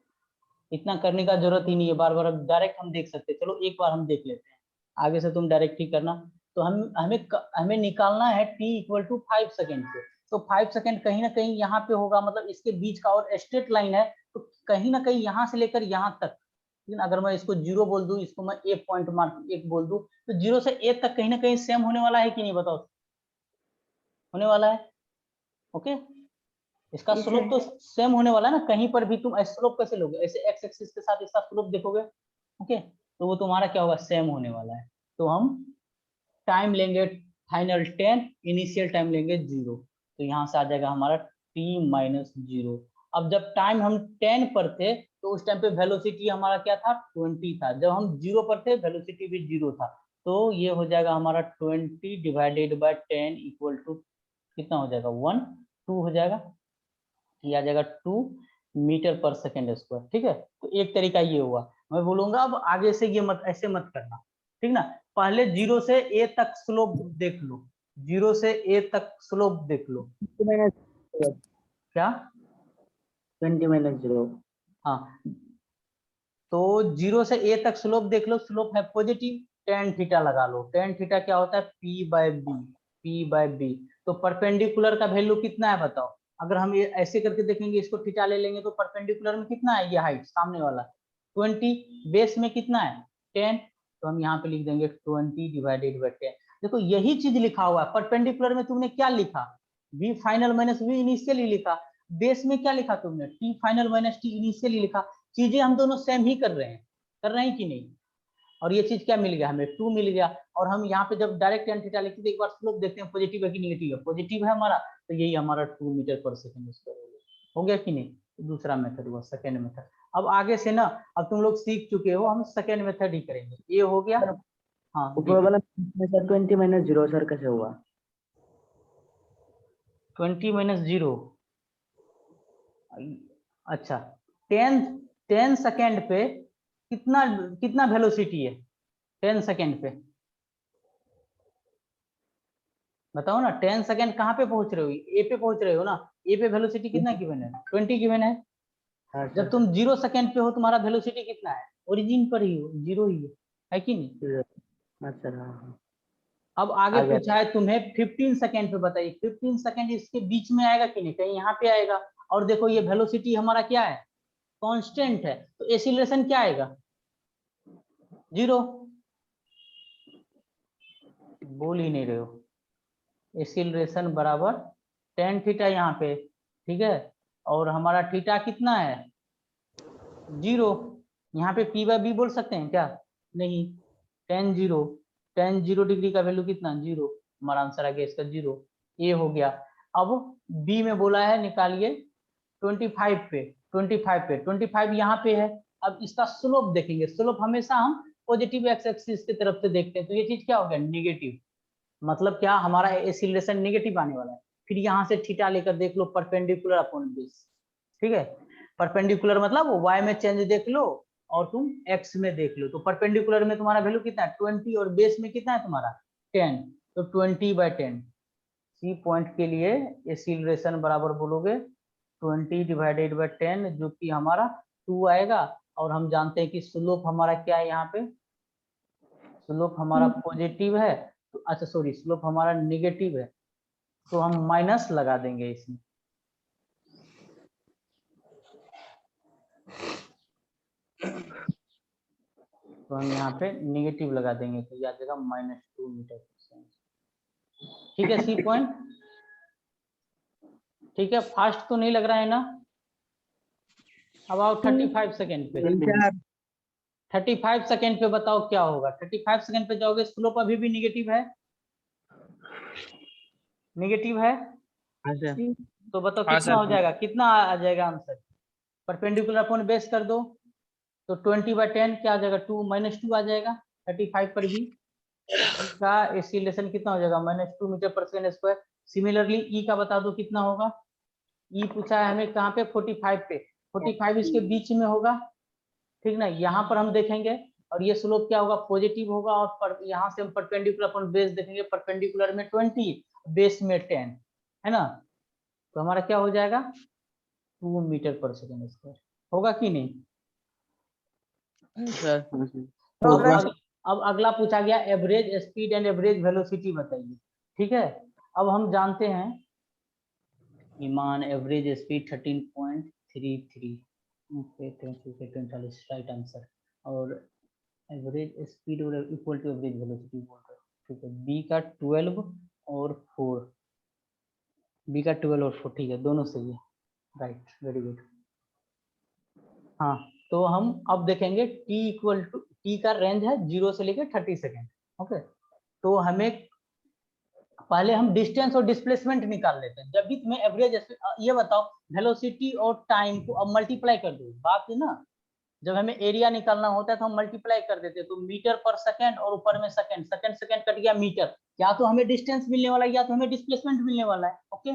इतना करने का जरूरत ही नहीं है, बार बार डायरेक्ट हम देख सकते हैं। चलो एक बार हम देख लेते हैं, आगे से तुम डायरेक्ट ही करना। तो हमें निकालना है t = 5 सेकेंड पे, तो 5 सेकेंड कहीं ना कहीं यहाँ पे होगा, मतलब इसके बीच का, और स्ट्रेट लाइन है तो कहीं ना कहीं यहाँ से लेकर यहाँ तक। लेकिन अगर मैं इसको 0 बोल दूं, इसको मैं ए पॉइंट मार्क 1 बोल दूं, तो 0 से ए तक कहीं ना कहीं सेम होने वाला है कि नहीं बताओ? होने वाला है। ओके, इसका Yes, स्लोप sir. तो सेम होने वाला है ना, कहीं पर भी तुम स्लोप कैसे लोगे? ऐसे एक्स एक्सिस के साथ इसका स्लोप देखोगे, ओके, तो वो तुम्हारा क्या होगा? सेम होने वाला है। तो हम टाइम लेंगे फाइनल 10, इनिशियल टाइम लेंगे 0, तो यहाँ से आ जाएगा हमारा t-0। अब जब टाइम हम 10 पर थे तो उस टाइम पे वेलोसिटी हमारा क्या था? 20 था। जब हम 0 पर थे वेलोसिटी भी 0 था, तो ये हो जाएगा हमारा 20 डिवाइडेड बाय 10 इक्वल टू कितना हो जाएगा? 1 2 हो जाएगा, ये आ जाएगा 2 मीटर पर सेकेंड स्क्वायर। ठीक है, तो एक तरीका ये हुआ। मैं बोलूंगा अब आगे से ये मत, ऐसे मत करना, ठीक ना। पहले 0 से a तक स्लोप देख लो, 0 से a तक स्लोप देख लो। क्या? 20 - 0। हाँ, तो 0 से a तक स्लोप देख लो, स्लोप है पॉजिटिव, tan थीटा लगा लो। tan थीटा क्या होता है? p/b। तो परपेंडिकुलर का वैल्यू कितना है बताओ? अगर हम ये ऐसे करके देखेंगे, इसको थीटा ले लेंगे, तो परपेंडिकुलर में कितना है? ये हाइट सामने वाला 20, बेस में कितना है? 10, तो हम यहाँ पे लिख देंगे 20 डिवाइडेड बाय 10। देखो यही चीज लिखा हुआ है, परपेंडिकुलर में तुमने क्या लिखा? v final minus v initial ही लिखा। बेस में क्या लिखा तुमने? t final minus t initial ही लिखा। चीजें हम दोनों सेम ही कर रहे हैं कि नहीं? और ये चीज क्या मिल गया हमें? 2 मिल गया। और हम यहाँ पे जब डायरेक्ट tan थीटा लिखते, एक बार स्लोप देखते हैं पॉजिटिव है कि नेगेटिव है। पॉजिटिव है हमारा, तो यही हमारा 2 मीटर पर सेकेंड स्क्वायर हो गया कि नहीं? तो दूसरा मेथड हुआ, सेकेंड मेथड। अब आगे से ना, अब तुम लोग सीख चुके हो, हम सेकेंड मेथड ही करेंगे। ये हो गया। हाँ ऊपर वाला सर 20 - 0 सर कैसे हुआ? 20 - 0, अच्छा, 10 सेकेंड पे कितना कितना वेलोसिटी है 10 सेकेंड पे? बताओ ना, 10 सेकेंड कहाँ पे पहुंच रहे हो? ए पे पहुंच रहे हो ना। ए पे वेलोसिटी कितना गिवन है? 20 गिवन है। हाँ जब सर। तुम 0 सेकेंड पे हो, तुम्हारा वेलोसिटी कितना है? ओरिजिन पर ही हो, 0 ही है कि नहीं? हाँ सर, हाँ हाँ। अब आगे आ गया। पूछा है तुम्हें 15 सेकेंड पे, बताइए 15 सेकेंड इसके बीच में आएगा कि नहीं? कहीं यहाँ पे आएगा। और देखो ये वेलोसिटी हमारा क्या है? कांस्टेंट है, तो एक्सीलरेशन क्या आएगा? 0। बोल ही नहीं रहे हो। एक्सीलरेशन बराबर tan थीटा यहाँ पे, ठीक है, और हमारा थीटा कितना है? 0। यहाँ पे P बाय B बोल सकते हैं क्या? नहीं। tan 0 डिग्री का वैल्यू कितना? 0। हमारा आंसर आ गया इसका 0। ये हो गया। अब B में बोला है निकालिए 25 पे 25 यहाँ पे है। अब इसका स्लोप देखेंगे। स्लोप हमेशा हम पॉजिटिव एक्स एक्सिस की तरफ से देखते हैं, तो ये चीज क्या हो गया? नेगेटिव। मतलब क्या? हमारा एक्सीलरेशन नेगेटिव आने वाला है। फिर यहाँ से थीटा लेकर देख लो, परपेंडिकुलर अपॉन बेस। ठीक है, परपेंडिकुलर मतलब y में चेंज देख लो और तुम x में देख लो। तो परपेंडिकुलर में तुम्हारा वैल्यू कितना है? 20 और बेस में कितना है तुम्हारा? 10। तो 20/10। सी पॉइंट के लिए एक्सीलरेशन बराबर बोलोगे 20/10, जो कि हमारा 2 आएगा। और हम जानते हैं कि स्लोप हमारा क्या है? यहाँ पे स्लोप हमारा पॉजिटिव है, तो अच्छा सॉरी, स्लोप हमारा नेगेटिव है, तो हम माइनस लगा देंगे इसमें। तो हम यहाँ पे नेगेटिव लगा देंगे, तो यह आ जाएगा -2 मीटर पर सेकेंड। ठीक है सी पॉइंट? ठीक है, फास्ट तो नहीं लग रहा है ना? अबाउट 35 सेकेंड पे 35 सेकेंड पे बताओ क्या होगा? 35 सेकेंड पे जाओगे, स्लोप अभी भी नेगेटिव है, नेगेटिव है। तो बताओ हाँ, कितना सर। हो जाएगा? कितना आ जाएगा आंसर? परपेंडिकुलर अपॉन बेस कर दो, तो 20/10 क्या आ जाएगा? 2 -2 आ जाएगा 35 पर भी। इसका एक्सीलरेशन कितना हो जाएगा? -2 metre per second square. Similarly ई का बता दो कितना होगा? ई पूछा है हमें कहाँ पे? 45 पे। 45 इसके बीच में होगा, ठीक ना? यहाँ पर हम देखेंगे और ये स्लोप क्या होगा? पॉजिटिव होगा। और यहाँ से हम परपेंडिकुलर अपॉन बेस देखेंगे, परपेंडिकुलर में 20, बेस में 10, है ना? तो हमारा क्या हो जाएगा? 2 मीटर पर सेकेंड स्क्वायर। होगा कि नहीं? अब अगला पूछा गया average speed and average velocity बताइए। ठीक है, अब हम जानते हैं ईमान एवरेज स्पीड 13.33, राइट आंसर। और एवरेज स्पीड और इक्वल टू एवरेज वेलोसिटी बोल रहे हो, ठीक है। बी का 12 और 4, बी का 12 और 4, ठीक है, दोनों सही है, राइट, वेरी गुड। हाँ, तो हम अब देखेंगे टी का रेंज है 0 से लेकर 30 सेकेंड। ओके, तो हमें पहले हम डिस्टेंस और डिस्प्लेसमेंट निकाल लेते हैं। जब भी तुम्हें एवरेज, ये बताओ वेलोसिटी और टाइम को अब मल्टीप्लाई कर दो। बात है ना, जब हमें एरिया निकालना होता है तो हम मल्टीप्लाई कर देते हैं, तो मीटर पर सेकंड और ऊपर में सेकंड, सेकंड कट गया मीटर, या तो हमें डिस्टेंस मिलने वाला है या तो हमें डिस्प्लेसमेंट मिलने वाला है। ओके,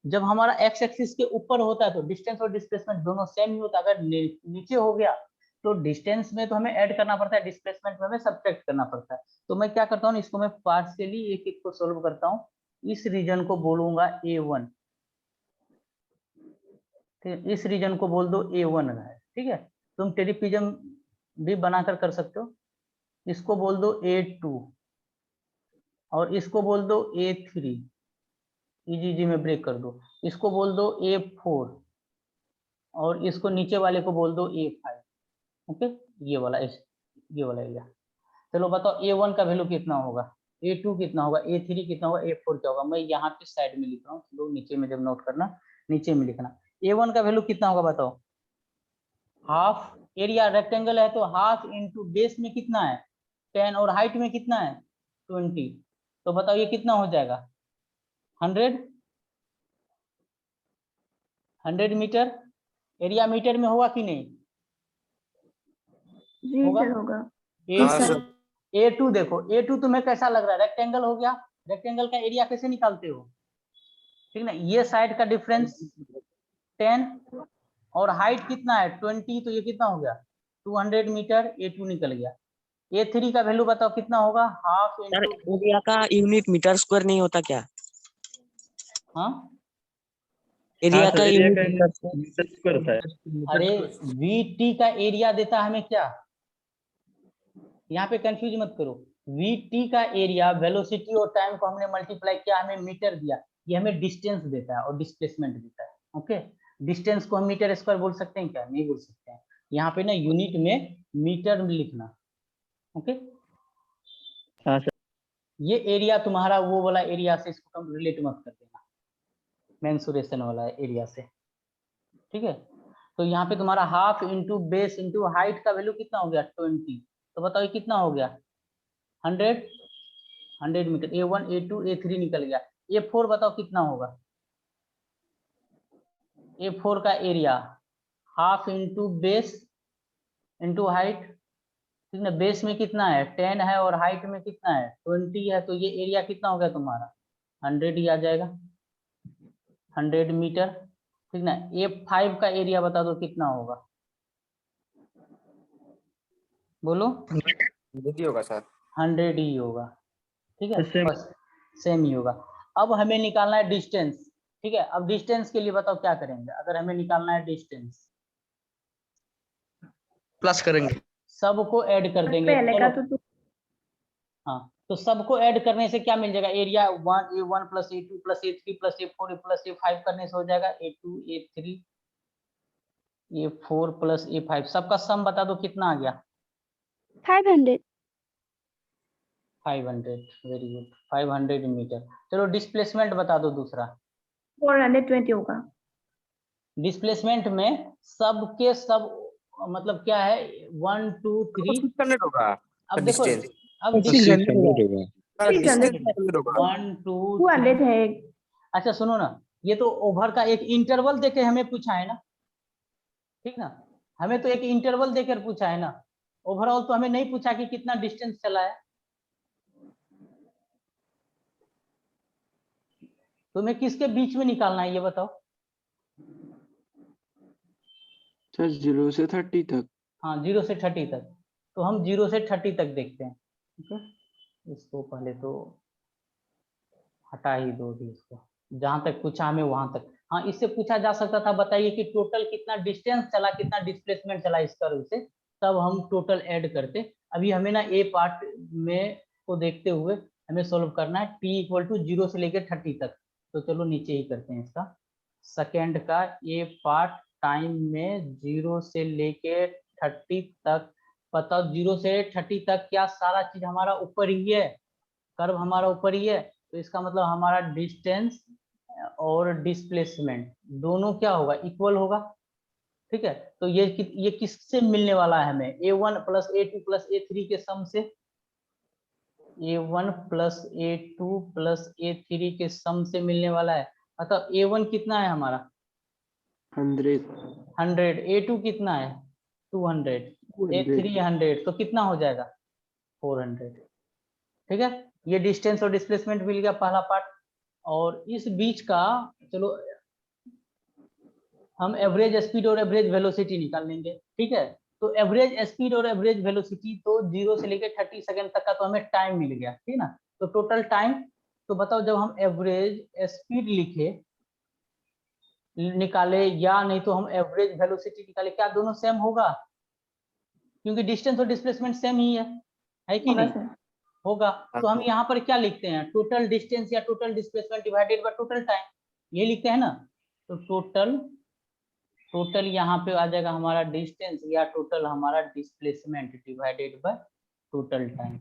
जब हमारा एक्स एक्सिस के ऊपर होता है तो डिस्टेंस और डिस्प्लेसमेंट दोनों सेम ही होता है। अगर नीचे हो गया तो डिस्टेंस में तो हमें ऐड करना पड़ता है, डिस्प्लेसमेंट में हमें सब्ट्रैक्ट करना पड़ता है। तो मैं क्या करता हूँ, इसको मैं पार्शियली एक एक को सोल्व करता हूँ। इस रीजन को बोलूंगा A1, ठीक है, इस रीजन को बोल दो A1 है, ठीक है। तुम टेरिप्रिज्म भी बनाकर कर सकते हो। इसको बोल दो A2 और इसको बोल दो A3, इजी में ब्रेक कर दो। इसको बोल दो A4 और इसको नीचे वाले को बोल दो A5। ओके, ये वाला एरिया। चलो बताओ A1 का वैल्यू कितना होगा, A2 कितना होगा, A3 कितना होगा, A4 क्या होगा। मैं यहाँ पे साइड में लिख रहा हूँ, लोग नीचे में जब नोट करना, नीचे में लिखना। A1 का वैल्यू कितना होगा बताओ? हाफ, एरिया रेक्टेंगल है तो हाफ इंटू बेस में कितना है 10 और हाइट में कितना है 20। तो बताओ ये कितना हो जाएगा? 100 मीटर। एरिया मीटर में होगा कि नहीं? जी होगा। सर होगा। A2 देखो, A2 तुम्हें कैसा लग रहा है? रेक्टेंगल हो गया। रेक्टेंगल का एरिया कैसे निकालते हो? ठीक ना, ये साइड का डिफरेंस 10 और हाइट कितना है 20, तो ये कितना हो गया 200 मीटर। A2 निकल गया। A3 का वैल्यू बताओ कितना होगा? हाफ सर इंटू, एरिया का यूनिट मीटर स्क्वायर नहीं होता क्या? हाँ एरिया सर, का एरिया यूनिट का मीटर स्क्वायर। मीटर स्क्वायर होता है। अरे VT का एरिया देता है हमें क्या? यहाँ पे कंफ्यूज मत करो। VT का एरिया वेलोसिटी और टाइम को हमने मल्टीप्लाई किया, हमें मीटर दिया, ये हमें डिस्टेंस देता है और डिस्प्लेसमेंट देता है। ओके, डिस्टेंस को हम मीटर स्क्वायर बोल सकते हैं क्या? नहीं बोल सकते हैं। यहाँ पे ना यूनिट में मीटर में लिखना। ओके, हाँ सर। ये एरिया तुम्हारा वो वाला एरिया से इसको कम रिलेट मत कर देना, मेंसुरेशन वाला एरिया से, ठीक है। तो यहाँ पे तुम्हारा half into base into height का वैल्यू कितना हो गया 20। तो बताओ ये कितना हो गया 100 मीटर। A1 A2 A3 निकल गया। A4 बताओ कितना होगा। A4 का area half into base into height, ठीक ना। बेस में कितना है 10 है और हाइट में कितना है 20 है, तो ये एरिया कितना हो गया तुम्हारा 100 ही आ जाएगा, 100 मीटर, ठीक ना। A5 का एरिया बता दो कितना होगा, बोलो। 100 ही होगा सर। 100 ही होगा, ठीक है, Same. बस सेम ही होगा। अब हमें निकालना है डिस्टेंस, ठीक है। अब डिस्टेंस के लिए बताओ क्या करेंगे। अगर हमें निकालना है डिस्टेंस, प्लस करेंगे। सबको ऐड कर देंगे। पहले का चलो तो हाँ, तो सबको ऐड करने से क्या मिल जाएगा, area A1 plus A2 plus A3 plus A4 plus A5 करने से हो जाएगा A2 A3 A4 plus A5। सबका सम बता दो कितना आ गया 500 500। Very good, 500 metre. चलो डिस्प्लेसमेंट बता दो दूसरा। 420 होगा। डिस्प्लेसमेंट में सबके सब मतलब क्या है 1 2 3। 600 होगा। अब देखो, डिस्टेंस अब देखो 600 होगा। सर 600 डिस्टेंस होगा। 1 2 200 3। है। अच्छा सुनो ना, ये तो ओवर का एक इंटरवल देके हमें पूछा है ना, ठीक ना। हमें तो एक इंटरवल देकर पूछा है ना, ओवरऑल तो हमें नहीं पूछा कि कितना डिस्टेंस चला है। तुम्हें किसके बीच में निकालना है ये बताओ। सर 0 से 30 तक। हाँ 0 से 30 तक, तो हम 0 से 30 तक देखते हैं, ठीक है। इसको पहले तो हटा ही दो भी इसको, जहां तक पूछा हमें वहां तक। हाँ इससे पूछा जा सकता था, बताइए कि टोटल कितना डिस्टेंस चला, कितना डिस्प्लेसमेंट चला इस कर्व से, तब हम टोटल ऐड करते। अभी हमें ना ए पार्ट में को देखते हुए हमें सोल्व करना है t इक्वल टू 0 से लेकर 30 तक। तो चलो नीचे ही करते हैं इसका। सेकेंड का ए पार्ट टाइम में 0 से लेके 30 तक, बताओ 0 से 30 तक क्या सारा चीज हमारा ऊपर ही है, कर्व हमारा ऊपर ही है। तो इसका मतलब हमारा डिस्टेंस और डिस्प्लेसमेंट दोनों क्या होगा इक्वल होगा, ठीक है। तो ये किससे मिलने वाला है हमें A1 plus A2 plus A3 के सम से, A1 plus A2 plus A3 के सम से मिलने वाला है। मतलब A1 कितना है हमारा 100 100, A2 कितना है 200, A3 100, तो कितना हो जाएगा 400, ठीक है। ये डिस्टेंस और डिस्प्लेसमेंट मिल गया पहला पार्ट। और इस बीच का चलो हम एवरेज स्पीड और एवरेज वेलोसिटी निकाल लेंगे, ठीक है। तो एवरेज स्पीड और एवरेज वेलोसिटी तो 0 से लेकर 30 सेकंड तक का तो हमें टाइम मिल गया, ठीक ना। तो टोटल टाइम, तो बताओ जब हम एवरेज स्पीड लिखे निकाले या नहीं तो हम एवरेज वेलोसिटी निकाले, क्या दोनों सेम होगा, क्योंकि डिस्टेंस और डिस्प्लेसमेंट सेम ही है कि होगा नहीं सर। होगा। तो हम यहाँ पर क्या लिखते हैं, टोटल डिस्टेंस या total displacement divided by total time, ये लिखते हैं ना। तो टोटल यहाँ पे आ जाएगा हमारा डिस्टेंस या टोटल हमारा displacement divided by total time,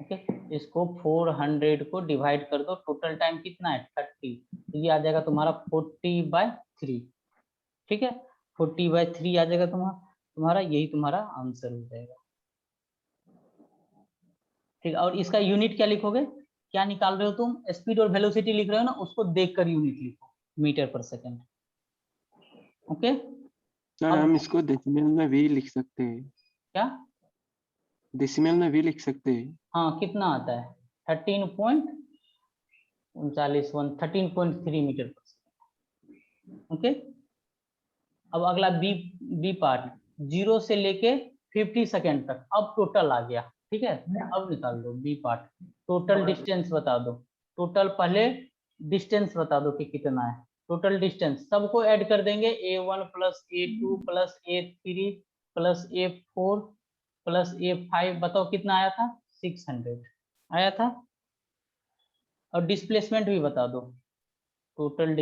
okay. इसको 400 को डिवाइड कर दो, टोटल टाइम कितना है 30, तो ये आ जाएगा तुम्हारा 40/3, ठीक है। 40/3 आ जाएगा तुम्हारा यही तुम्हारा आंसर हो जाएगा, ठीक है। और इसका यूनिट क्या लिखोगे, क्या निकाल रहे हो तुम, स्पीड और वेलोसिटी लिख रहे हो ना, उसको देखकर यूनिट लिखो, metre per second, okay. Sir हम इसको डेसिमल में भी लिख सकते हैं। क्या, डेसिमल में भी लिख सकते हैं। हाँ कितना आता है 13.3 मीटर पर सेकंड, ओके। अब अगला बी पार्ट 0 से लेके 50 सेकंड तक, अब टोटल आ गया, ठीक है। अब निकाल दो बी पार्ट, टोटल डिस्टेंस बता दो, टोटल पहले डिस्टेंस बता दो कि कितना है, टोटल डिस्टेंस सबको ऐड कर देंगे, A1 plus A2 plus A3 plus A4 plus A5, बताओ कितना आया था 600 आया था। और डिस्प्लेसमेंट भी बता दो, टोटल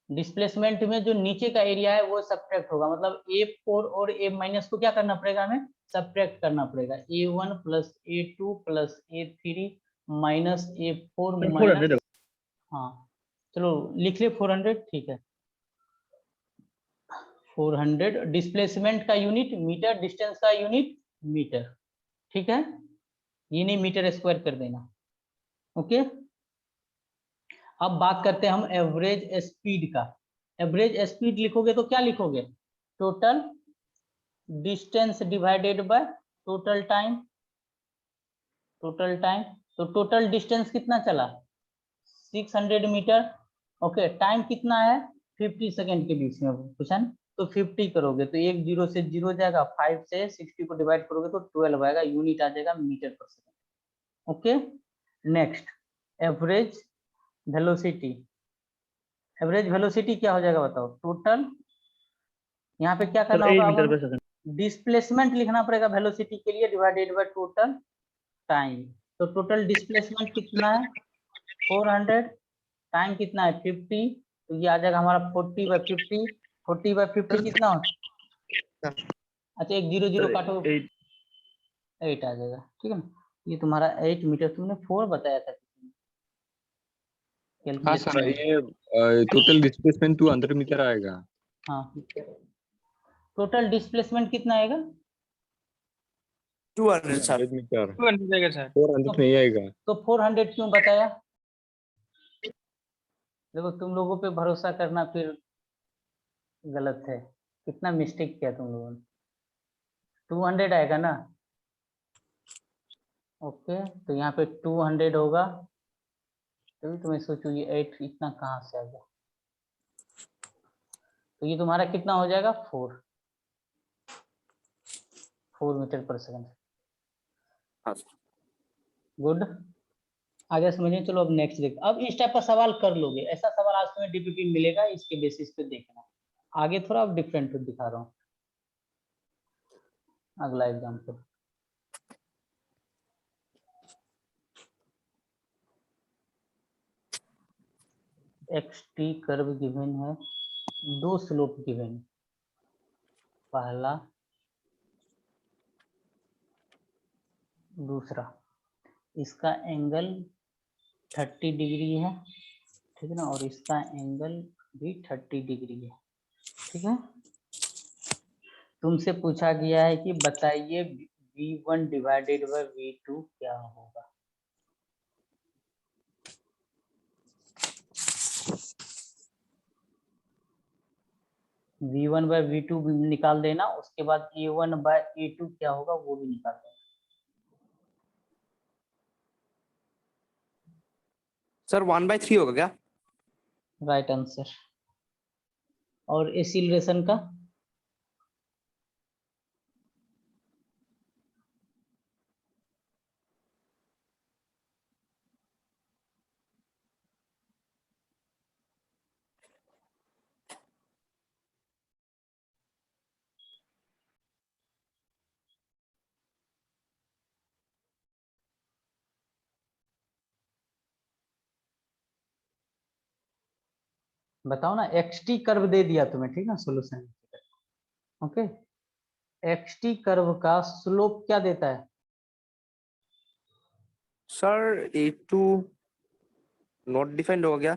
डिस्प्लेसमेंट में जो नीचे का एरिया है वो सब्ट्रैक्ट होगा, मतलब A4 और A- को क्या करना पड़ेगा, हमें सब्ट्रैक्ट करना पड़ेगा। A1 plus A2 plus A3 minus A4 minus, हाँ चलो लिख ले 400, ठीक है। 400, डिस्प्लेसमेंट का यूनिट मीटर, डिस्टेंस का यूनिट मीटर, ठीक है, ये नहीं मीटर स्क्वायर कर देना, ओके। अब बात करते हैं हम एवरेज स्पीड का। एवरेज स्पीड लिखोगे तो क्या लिखोगे, total distance divided by total time, total time. तो टोटल डिस्टेंस कितना चला, 600 मीटर, ओके। टाइम कितना है, 50 सेकेंड के बीच में पूछा ना, तो 50 करोगे तो एक 0 से 0 जाएगा, 5 से 60 को डिवाइड करोगे तो 12 आएगा, यूनिट आ जाएगा metre per second, okay. Next average velocity. Average velocity क्या हो जाएगा बताओ, टोटल, यहाँ पे क्या सर करना 8 होगा, मीटर पर सेकंड। डिस्प्लेसमेंट लिखना पड़ेगा वेलोसिटी के लिए, डिवाइडेड बाय टोटल टाइम। तो टोटल डिस्प्लेसमेंट कितना है 400, टाइम कितना है 50, तो ये आ जाएगा हमारा 40/50, 40/50 कितना हो, अच्छा एक 0 0 काटो, 8 8 आ जाएगा, ठीक है ना। ये तुम्हारा 8 मीटर, तुमने 4 बताया था हाँ सर, कैलकुलेशन में। ये टोटल डिस्प्लेसमेंट 200 मीटर आएगा। हाँ, टोटल डिस्प्लेसमेंट कितना आएगा, 200 सर। 200 मीटर, 200 जाएगा सर। 400 नहीं आएगा। तो 400 क्यों बताया, देखो तुम लोगों पे भरोसा करना फिर गलत है, कितना मिस्टेक किया तुम लोगों ने, 200 आएगा ना, ओके। तो यहाँ पे 200 होगा, तभी तुम्हें सोचो ये 8 इतना कहाँ से आ गया, तो ये तुम्हारा कितना हो जाएगा 4 मीटर पर सेकंड, हाँ गुड। आगे समझिए, चलो अब नेक्स्ट देख, अब इस टाइप का सवाल कर लोगे, ऐसा सवाल आज तुम्हें डीपीपी मिलेगा, इसके बेसिस पे देखना। आगे थोड़ा अब डिफरेंट दिखा रहा हूँ, अगला एग्जाम्पल। एक्स-टी कर्व गिवन है, दो स्लोप गिवन, पहला दूसरा, इसका एंगल 30 डिग्री है, ठीक है ना, और इसका एंगल भी 30 डिग्री है, ठीक है। तुमसे पूछा गया है कि बताइए V1 डिवाइडेड बाय V2 क्या होगा। V1 बाय V2 भी निकाल देना, उसके बाद A1 बाय A2 क्या होगा वो भी निकाल देना। सर 1/3 होगा क्या, राइट आंसर। और एक्सीलरेशन का, बताओ ना, XT कर्व दे दिया तुम्हें, ठीक है, सोल्यूशन, ओके। XT कर्व का स्लोप क्या देता है, सर A2 नॉट डिफाइंड हो गया,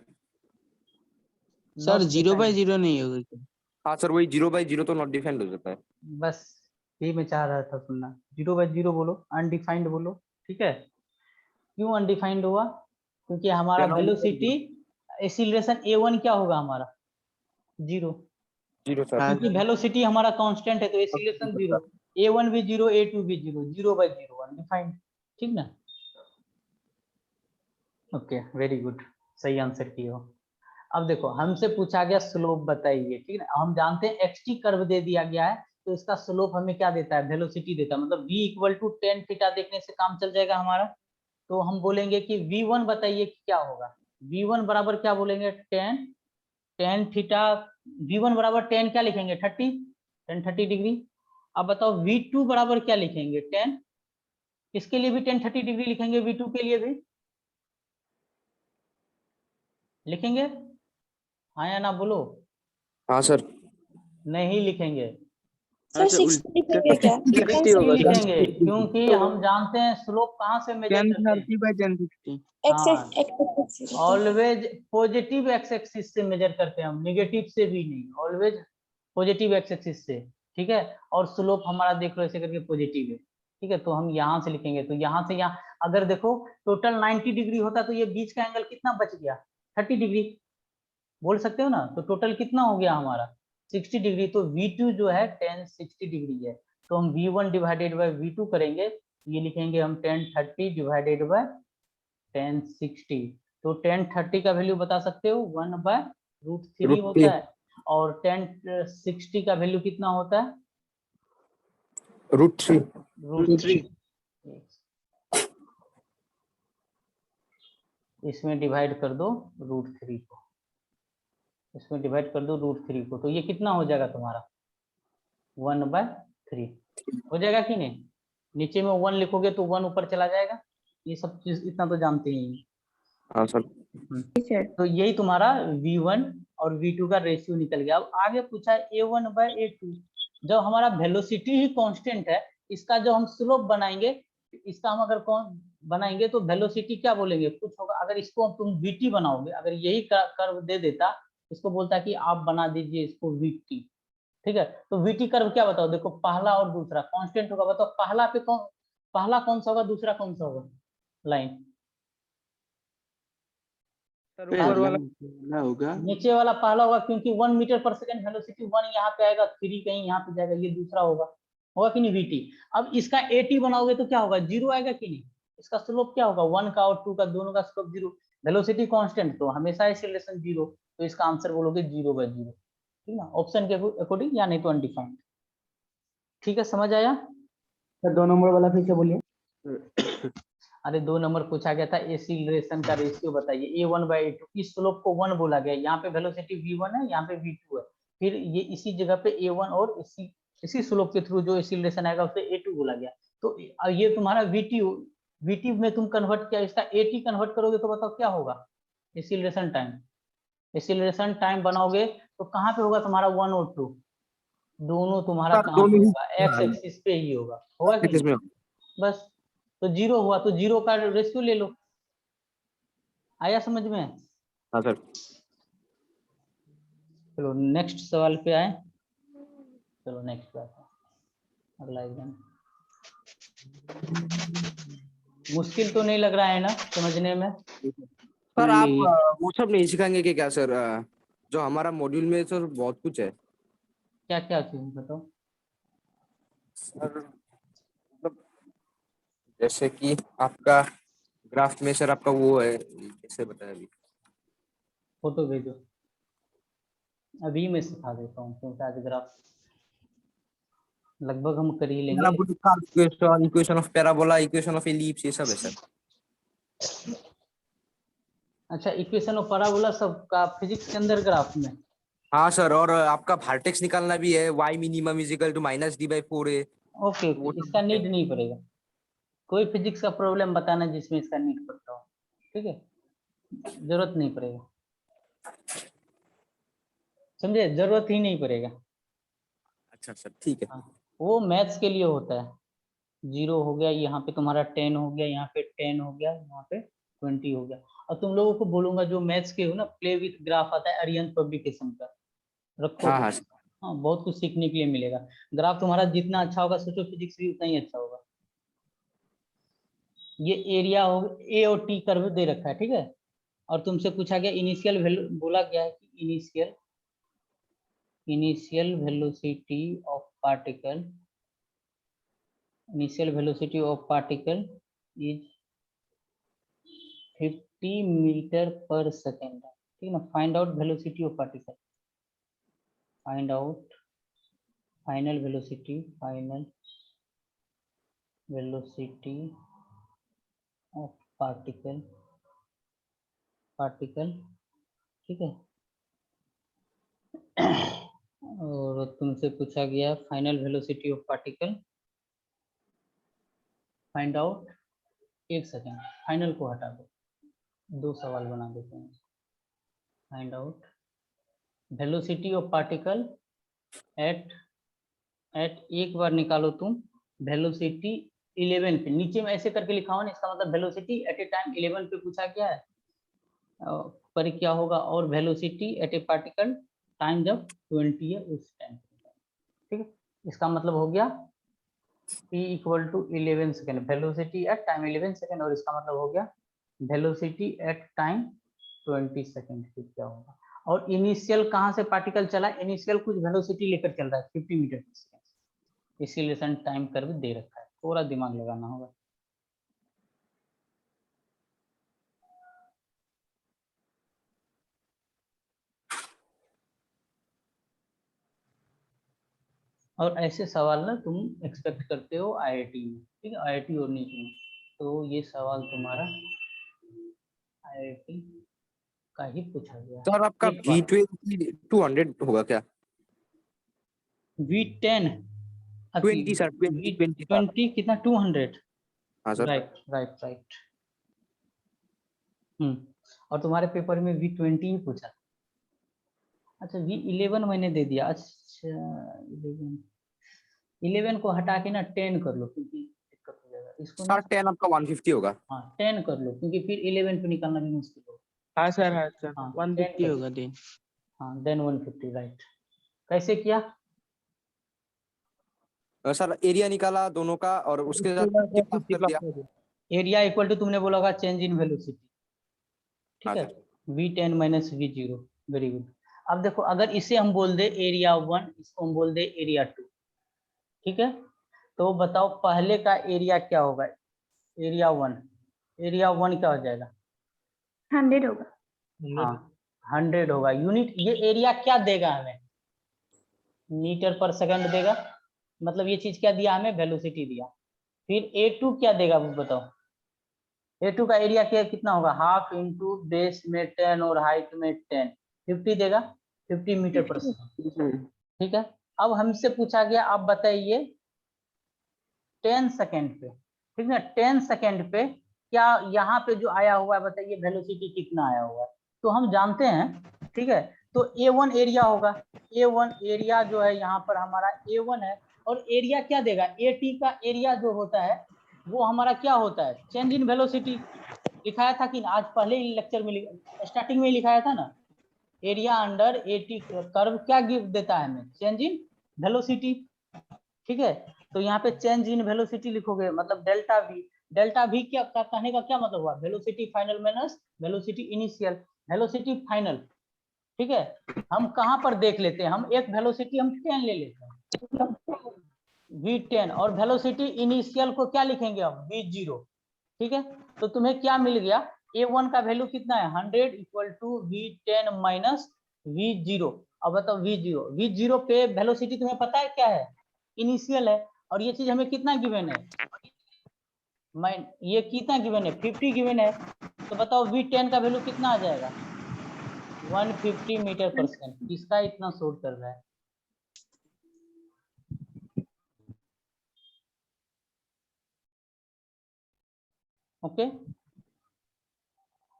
सर Not 0/0 defined। नहीं होगा क्या? हाँ सर वही 0/0 तो नॉट डिफाइंड हो जाता है। बस यही मैं चाह रहा था सुनना, 0/0 बोलो, अनडिफाइंड बोलो, ठीक है। क्यों अनडिफाइंड हुआ, क्योंकि हमारा वेलोसिटी, एक्सीलरेशन A1 क्या होगा हमारा 0, 0 सर। हाँ क्योंकि वेलोसिटी हमारा कांस्टेंट है तो एक्सीलरेशन 0, A1 भी 0, A2 भी 0, 0/0 अनडिफाइंड, ठीक ना। ओके, वेरी गुड, सही आंसर किए हो। अब देखो हमसे पूछा गया स्लोप बताइए, ठीक है ना, हम जानते हैं एक्सटी कर्व दे दिया गया है, तो इसका स्लोप हमें क्या देता है, वेलोसिटी देता है, मतलब v = tan थीटा देखने से काम चल जाएगा हमारा। तो हम बोलेंगे कि v1 बताइए कि क्या होगा, v1 बराबर क्या बोलेंगे, tan थीटा, v1 बराबर tan क्या लिखेंगे 30, tan 30 डिग्री। अब बताओ v2 बराबर क्या लिखेंगे, tan, इसके लिए भी tan 30 डिग्री लिखेंगे, v2 के लिए भी लिखेंगे, हाँ या ना बोलो, हाँ सर। नहीं लिखेंगे, सर 60 लिखेंगे क्या? 60 लिखेंगे, क्योंकि हम जानते हैं स्लोप कहाँ से मेजर 10 करते हैं, 30/10 axes always positive x axis से मेजर करते हैं हम, निगेटिव से भी नहीं, ऑलवेज पॉजिटिव एक्स एक्सिस से, ठीक है, और स्लोप हमारा देख लो ऐसे करके पॉजिटिव है, ठीक है, तो हम यहाँ से लिखेंगे, तो यहाँ से यहाँ अगर देखो टोटल 90 डिग्री होता तो ये बीच का एंगल कितना बच गया, 30 डिग्री बोल सकते हो ना, तो टोटल कितना हो गया हमारा 60 डिग्री, तो V2 जो है tan 60 डिग्री है, तो हम V1 डिवाइडेड बाय V2 करेंगे, ये लिखेंगे हम tan 30 डिवाइडेड बाय tan 60, तो tan 30 का वैल्यू बता सकते हो 1/√3 होता है, और tan 60 का वैल्यू कितना होता है √3। √3। इसमें डिवाइड कर दो √3 को, इसमें डिवाइड कर दो √3 को, तो ये कितना हो जाएगा तुम्हारा 1/3 हो जाएगा कि नहीं, नीचे में 1 लिखोगे तो 1 ऊपर चला जाएगा, ये सब चीज इतना तो जानते ही हैं। हाँ सर। तो यही तुम्हारा V1 और V2 का रेशियो निकल गया। अब आगे पूछा है A1/A2, जब हमारा वेलोसिटी ही कांस्टेंट है, इसका जो हम स्लोप बनाएंगे, इसका हम अगर कौन बनाएंगे तो वेलोसिटी क्या बोलेंगे, कुछ होगा, अगर इसको तुम VT बनाओगे, अगर यही कर्व दे देता, इसको बोलता कि आप बना दीजिए इसको VT, ठीक है, तो VT कर्व क्या बताओ, देखो पहला और दूसरा कांस्टेंट होगा, बताओ पहला कौन सा होगा, दूसरा कौन सा होगा लाइन, सर ऊपर वाला होगा, नीचे वाला पहला होगा, क्योंकि 1 मीटर पर सेकंड वेलोसिटी 1 यहाँ पे आएगा, 3 कहीं यहाँ पे जाएगा, ये दूसरा होगा कि नहीं VT। अब इसका AT बनाओगे तो क्या होगा, 0 आएगा कि नहीं, इसका स्लोप क्या होगा 1 का और 2 का दोनों का स्लोप 0, वेलोसिटी कांस्टेंट तो हमेशा एक्सीलरेशन 0, तो इसका आंसर बोलोगे 0/0, ठीक ना, ऑप्शन के अकॉर्डिंग या नहीं तो अनडिफाइंड, ठीक है, समझ आया। सर 2 नंबर वाला फिर से बोलिए। अरे 2 नंबर पूछा गया था एक्सीलरेशन का रेशियो बताइए, A1/A2, इस स्लोप को 1 बोला गया, यहाँ पे वेलोसिटी V1 है, यहाँ पे V2 है, फिर ये इसी जगह पे A1 और इसी स्लोप के थ्रू जो एक्सीलरेशन आएगा उसे A2 बोला गया, तो ये तुम्हारा VT में तुम कन्वर्ट किया, इसका AT कन्वर्ट करोगे तो बताओ क्या होगा, एक्सीलरेशन टाइम बनाओगे तो कहाँ पे होगा तुम्हारा 1 और 2, दोनों तुम्हारा कहाँ पे होगा, एक्स एक्सिस पे ही होगा कि नहीं? बस, तो 0 हुआ, तो 0 का रेशियो ले लो, आया समझ में। हाँ सर। चलो नेक्स्ट सवाल पे आए, चलो नेक्स्ट पे आते हैं, अगला एग्जाम मुश्किल तो नहीं लग रहा है ना समझने में। सर आप वो सब नहीं सिखाएंगे कि क्या सर, जो हमारा मॉड्यूल में सर बहुत कुछ है। क्या क्या चीज बताओ सर, मतलब जैसे कि आपका ग्राफ में सर आपका वो है, कैसे बताया अभी, फोटो भेजो, अभी मैं सिखा देता हूँ, क्योंकि आज ग्राफ लगभग हम कर ही लेंगे। Equation of parabola, equation of ellipse, ये सब है सर। अच्छा, इक्वेशन ऑफ पैराबोला सब का फिजिक्स के अंदर ग्राफ में। हाँ सर, और आपका वर्टेक्स निकालना भी है, y minimum is equal to -d/4 है। ओके, इसका नीड नहीं पड़ेगा, कोई फिजिक्स का प्रॉब्लम बताना जिसमें इसका नीड पड़ता हो, ठीक है, जरूरत नहीं पड़ेगा, समझे, जरूरत ही नहीं पड़ेगा। अच्छा सर, ठीक है। वो मैथ्स के लिए होता है, 0 हो गया, यहाँ पे तुम्हारा 10 हो गया, यहाँ पे 10 हो गया, यहाँ पे 20 हो गया। और तुम लोगों को बोलूंगा जो मैथ्स के हो ना, प्ले विथ ग्राफ आता है अरिहंत पब्लिकेशन का, रखो। हाँ हाँ हाँ, बहुत कुछ सीखने के लिए मिलेगा, ग्राफ तुम्हारा जितना अच्छा होगा सोचो फिजिक्स भी उतना ही अच्छा होगा। ये एरिया हो, ए और टी कर्व दे रखा है, ठीक है, और तुमसे पूछा गया इनिशियल वैल्यू, बोला गया है कि initial velocity of particle, initial velocity of particle is 50 metre per second, ठीक है ना। Find out velocity of particle, find out final velocity of particle, ठीक है। और तुमसे पूछा गया final velocity of particle, find out, एक सेकेंड, फाइनल को हटा दो, 2 सवाल बना देते हैं। Find out velocity of particle at एक बार निकालो तुम, वेलोसिटी 11 पे, नीचे में ऐसे करके लिखा हो ना, इसका मतलब वेलोसिटी एट ए टाइम 11 पे पूछा गया है, पर क्या होगा, और velocity at A particle time जब 20 है उस टाइम, ठीक है, इसका मतलब हो गया p equal to 11 second, velocity at time 11 second, और इसका मतलब हो गया वेलोसिटी एट टाइम 20 सेकेंड। फिर क्या होगा, और इनिशियल कहाँ से पार्टिकल चला, इनिशियल कुछ वेलोसिटी लेकर चल रहा है 50 metre per second, acceleration time curve दे रखा है, थोड़ा दिमाग लगाना होगा। और ऐसे सवाल ना तुम एक्सपेक्ट करते हो आईआईटी में, ठीक है, आईआईटी और नीट में, तो ये सवाल तुम्हारा आईआईटी का ही पूछा गया। सर आपका एक बार V12 200 होगा क्या? V10 20 sir, 20 sir. V20 कितना 200? हाँ सर। Right right right. और तुम्हारे पेपर में V20 ही पूछा। अच्छा V11 मैंने दे दिया। अच्छा 11 को हटा के ना 10 कर लो, क्योंकि दिक्कत हो जाएगा इसको ना। सर 10 आपका 150 होगा। हाँ 10 कर लो, क्योंकि फिर 11 पे निकालना भी मुश्किल होगा। हाँ सर, हाँ सर, हाँ 150 होगा दिन। हाँ देन 150 राइट। कैसे किया सर एरिया निकाला दोनों का और उसके साथ 50 कर दिया। एरिया इक्वल टू तुमने बोला होगा चेंज इन वेलोसिटी, ठीक हाँ है, sir. V10 minus V0। Very good. अब देखो अगर इसे हम बोल दे एरिया 1, इसको हम बोल दे एरिया 2, ठीक है, तो बताओ पहले का एरिया क्या होगा, एरिया 1, एरिया 1 क्या हो जाएगा 100 होगा। हाँ 100 होगा। यूनिट ये एरिया क्या देगा हमें, मीटर पर सेकंड देगा, मतलब ये चीज क्या दिया हमें, वेलोसिटी दिया। फिर A2 क्या देगा वो बताओ, A2 का एरिया क्या कितना होगा, हाफ इंटू बेस में 10 और हाइट में 10, 50 देगा, 50 मीटर पर सेकंड, ठीक है। अब हमसे पूछा गया आप बताइए 10 सेकंड पे, ठीक है, 10 सेकंड पे क्या यहाँ पे जो आया हुआ है बताइए वेलोसिटी कितना आया हुआ है, तो हम जानते हैं, ठीक है, तो A1 एरिया होगा, A1 एरिया जो है यहाँ पर हमारा A1 है, और एरिया क्या देगा, AT का एरिया जो होता है वो हमारा क्या होता है, चेंज इन वेलोसिटी। लिखाया था कि आज पहले ही लेक्चर में स्टार्टिंग में ही लिखाया था ना, एरिया अंडर AT कर्व क्या गिव देता है हमें, चेंज इन वेलोसिटी, ठीक है। तो यहाँ पे चेंज इन वेलोसिटी लिखोगे, मतलब डेल्टा वी। डेल्टा वी क्या कहने का क्या मतलब हुआ, velocity final minus velocity initial, velocity final, ठीक है। हम कहाँ पर देख लेते हैं, हम एक वेलोसिटी हम 10 ले लेते हैं V10, और वेलोसिटी इनिशियल को क्या लिखेंगे हम V0, ठीक है। तो तुम्हें क्या मिल गया, A1 का वैल्यू कितना है 100 equal to V10 minus V0। अब बताओ V0 पे वेलोसिटी तुम्हें पता है क्या है, इनिशियल है, और ये चीज हमें कितना गिवन है, ये कितना गिवन है 50 गिवन है, तो बताओ V10 का वैल्यू कितना आ जाएगा 150 मीटर पर सेकंड। किसका इतना शोर कर रहा है, ओके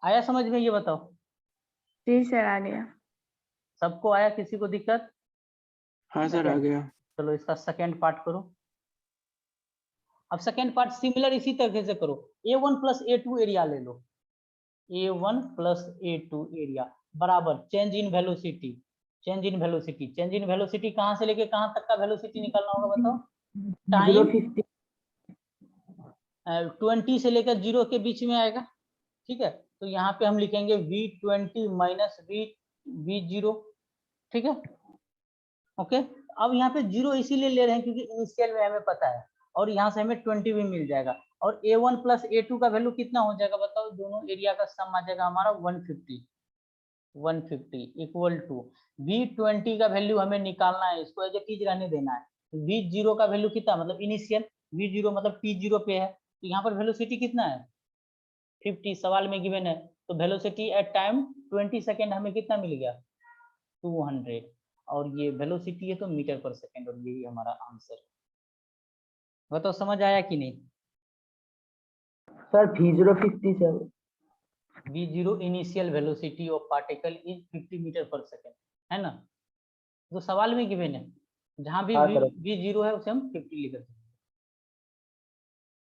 आया समझ में, ये बताओ जी सर आ गया। सबको आया, किसी को दिक्कत? हाँ सर आ गया। चलो इसका सेकेंड पार्ट करो। अब सेकेंड पार्ट सिमिलर इसी तरीके से करो, A1 प्लस A2 एरिया ले लो, A1 प्लस A2 एरिया बराबर change in velocity, change in velocity, change in velocity कहाँ से लेके कहाँ तक का वेलोसिटी निकालना होगा बताओ, टाइम 20 से लेकर 0 के बीच में आएगा, ठीक है। तो यहाँ पे हम लिखेंगे V20 माइनस V0, ठीक है, ओके। अब यहाँ पे 0 इसीलिए ले रहे हैं क्योंकि इनिशियल में हमें पता है, और यहाँ से हमें 20 भी मिल जाएगा, और A1 प्लस A2 का वैल्यू कितना हो जाएगा बताओ, दोनों एरिया का सम आ जाएगा हमारा 150 इक्वल टू V20 का वैल्यू हमें निकालना है, इसको एज इट इज रहने देना है। V0 का वैल्यू कितना, मतलब इनिशियल, V0 मतलब T0 पे है, तो यहाँ पर वेलोसिटी कितना है 50, सवाल में गिवन है, तो वेलोसिटी एट टाइम 20 सेकेंड हमें कितना मिल गया 200, और ये वेलोसिटी है तो मीटर पर सेकेंड, और यही हमारा आंसर। बताओ समझ आया कि नहीं? Sir V0 50 sir. V0 initial velocity of particle is 50 metre per second, है ना, तो सवाल में गिवन है, जहां भी V0 है उसे हम 50 लिख देते हैं,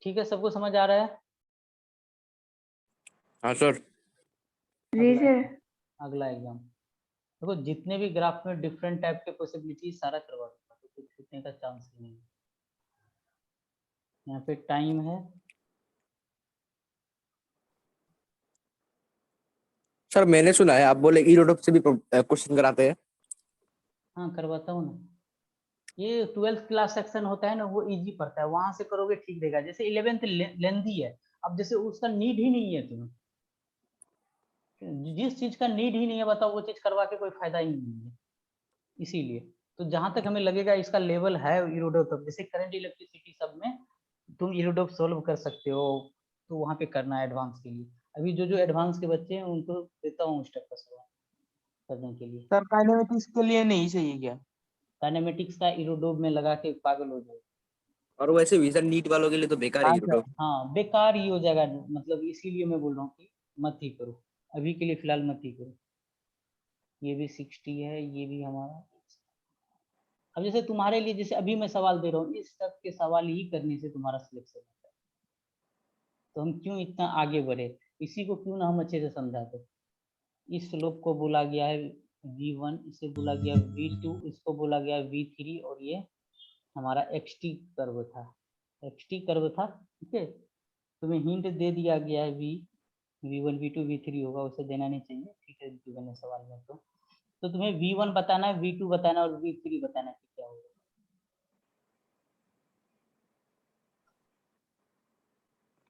ठीक है। सबको समझ आ रहा है? हाँ सर। जी सर। अगला एग्जाम देखो, जितने भी ग्राफ में डिफरेंट टाइप के पॉसिबिलिटी सारा करवा दूंगा, तो कुछ इतने का चांस ही नहीं है। यहाँ पे टाइम है, सर मैंने सुना है आप बोले इरोडोप से भी क्वेश्चन कराते हैं। हाँ करवाता हूँ ना। ये 12th क्लास सेक्शन होता है ना, वो इजी पड़ता है, वहां से करोगे ठीक रहेगा। जैसे 11th लेंदी है, अब जैसे उसका नीड ही नहीं है तुम्हें, जिस चीज का नीड ही नहीं है बताओ, वो चीज करवा के कोई फायदा ही नहीं है। इसीलिए तो जहां तक हमें लगेगा इसका लेवल है इरोडोप तक, जैसे करंट इलेक्ट्रिसिटी सब में तुम इरोडोप सोल्व कर सकते हो, तो वहां पे करना है एडवांस के लिए। अभी जो जो एडवांस के बच्चे हैं उनको देता हूँ स्टेप का सवाल करने के लिए। सर काइनेमेटिक्स के लिए नहीं चाहिए क्या? काइनेमेटिक्स का इरोडोप में लगा के पागल हो जाए। और वैसे विजन नीट वालों के लिए तो बेकार है हाँ सर। इरोडोप। हाँ बेकार ही हो जाएगा, मतलब इसीलिए मैं बोल रहा हूँ कि मत ही करो, अभी के लिए फिलहाल मत ही करो। ये भी 60 है, ये भी हमारा। अब जैसे तुम्हारे लिए, जैसे अभी मैं सवाल दे रहा हूँ, इस तक के सवाल ही करने से तुम्हारा सिलेक्शन होता है, तो हम क्यों इतना आगे बढ़े, इसी को क्यों ना हम अच्छे से समझा दो। इस स्लोप को बोला गया है v1, इसे बोला गया v2, इसको बोला गया v3, और ये हमारा xt कर्व था, xt कर्व था। ठीक है, तुम्हें हिंट दे दिया गया है, v1 v2 v3 होगा, उसे देना नहीं चाहिए। ठीक है, given है सवाल में तो तुम्हें v1 बताना है, v2 बताना है और v3 बताना है कि क्या होगा।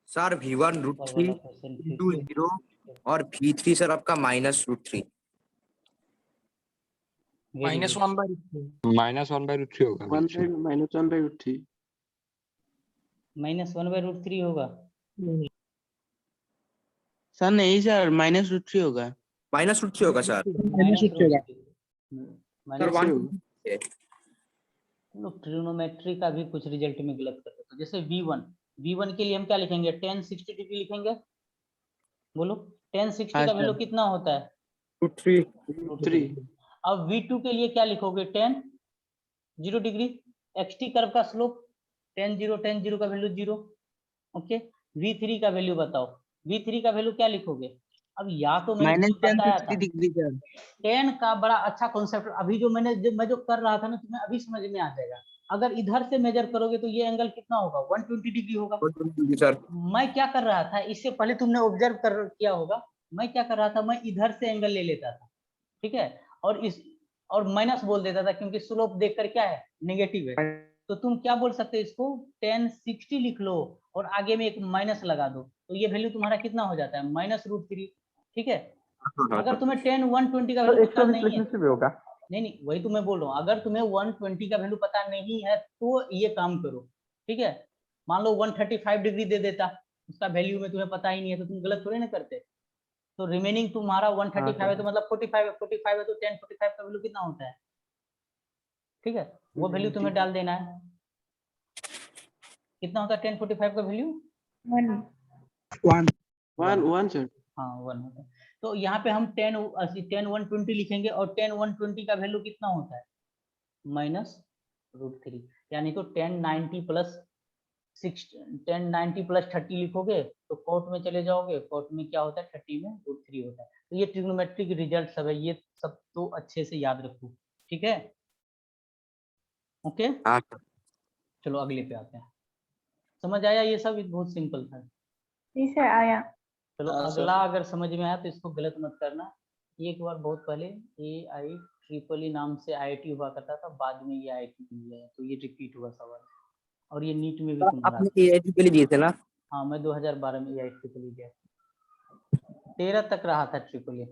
सर v1 रूट ऊपर 3 वाला क्वेश्चन फिर इंटू से 0 और v3 सर आपका माइनस रूट 3। वेरी -1/√3 -1/√3 होगा बीच में। -1/√3 होगा। सर नहीं सर, -√3 होगा। -√3 होगा सर। -√3 सर माइनस 1 लोग ट्रिग्नोमेट्री का भी कुछ रिजल्ट में गलत करते हैं। तो जैसे v1 के लिए हम क्या लिखेंगे, tan 60 डिग्री लिखेंगे। बोलो tan 60 हाँ का सर। वैल्यू कितना होता है, रूट 3 √3। अब v2 के लिए क्या लिखोगे, tan 0 डिग्री, xt कर्व का स्लोप tan 0 का वैल्यू 0। ओके, v3 का वैल्यू बताओ, v3 का वैल्यू क्या लिखोगे। अब या तो मैंने तुम्हें बताया था, -1060 डिग्री सर। tan का बड़ा अच्छा कॉन्सेप्ट, अभी जो मैं जो कर रहा था ना, तुम्हें अभी समझ में आ जाएगा। अगर इधर से मेजर करोगे तो ये एंगल कितना होगा, 120 डिग्री होगा। सर मैं क्या कर रहा था, इससे पहले तुमने ऑब्जर्व कर किया होगा, मैं क्या कर रहा था, मैं इधर से एंगल ले लेता था। ठीक है, और माइनस बोल देता था, क्योंकि स्लोप देखकर क्या है, नेगेटिव है। तो तुम क्या बोल सकते हो, इसको tan 60 लिख लो और आगे में एक माइनस लगा दो, तो ये वैल्यू तुम्हारा कितना हो जाता है, -√3। ठीक है, अगर तुम्हें tan 120 का वैल्यू पता नहीं है, से भी होगा। नहीं वही तो मैं बोल रहा हूँ, अगर तुम्हें 120 का वैल्यू पता नहीं है तो ये काम करो। ठीक है, मान लो 135 डिग्री दे देता, उसका वैल्यू में तुम्हें पता ही नहीं है, तो तुम गलत थोड़ी ना करते। तो रिमेनिंग तुम्हारा 135 है, तो मतलब 45 है, तो tan 45 का वैल्यू कितना होता है। ठीक है, वो वैल्यू तुम्हें डाल देना है, कितना होता है tan 45 का वैल्यू, 1 सर। हाँ 1 होता है। तो यहाँ पे हम tan 120 लिखेंगे, और tan 120 का वैल्यू कितना होता है, -√3। यानी तो tan 90 प्लस 30 लिखोगे तो कोर्ट में चले जाओगे, कोर्ट में क्या होता है, 30 में √3 होता है। तो ये ट्रिग्नोमेट्रिक रिजल्ट सब है, ये सब तो अच्छे से याद रखो। ठीक है, ओके। हाँ चलो अगले पे आते हैं, समझ आया ये सब, बहुत सिंपल था। जी सर आया। चलो अगला अगर समझ में आया तो इसको गलत मत करना। एक बार बहुत पहले AIEEE नाम से IIT हुआ करता था, बाद में ये IIT बन गया, तो ये रिपीट हुआ सवाल, और ये नीट में भी तुम्हारा। आपने AIT के लिए दिए थे ना। हाँ मैं 2012 में AIT के लिए गया, 13 तक रहा था AAA।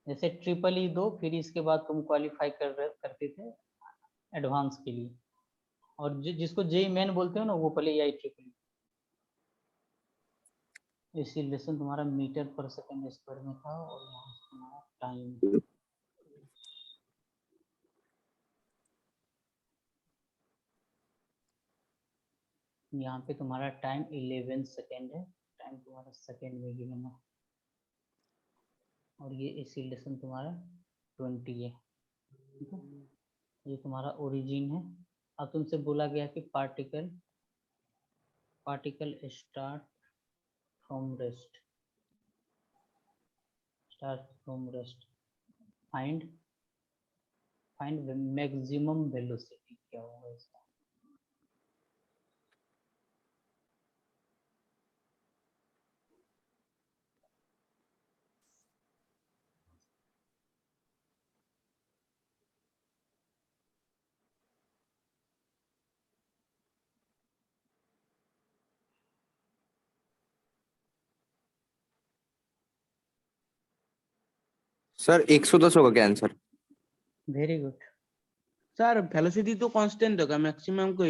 जैसे AAA दो, फिर इसके बाद तुम क्वालिफाई करते थे एडवांस के लिए, और जिसको JEE मेन बोलते हो ना, वो पहले AIEEE। इसी लेसन तुम्हारा मीटर पर सेकंड स्क्वायर में था, और यहाँ से तुम्हारा टाइम, यहाँ पे तुम्हारा टाइम 11 सेकेंड है, टाइम तुम्हारा सेकेंड में गिवन है, और ये इसी लेसन तुम्हारा 20 है। ठीक है, ये तुम्हारा ओरिजिन है। अब तुमसे बोला गया कि particle start from rest, start from rest, find maximum velocity क्या होगा इसका? सर 110 होगा क्या answer? Very good. Sir velocity तो कांस्टेंट होगा, मैक्सिमम को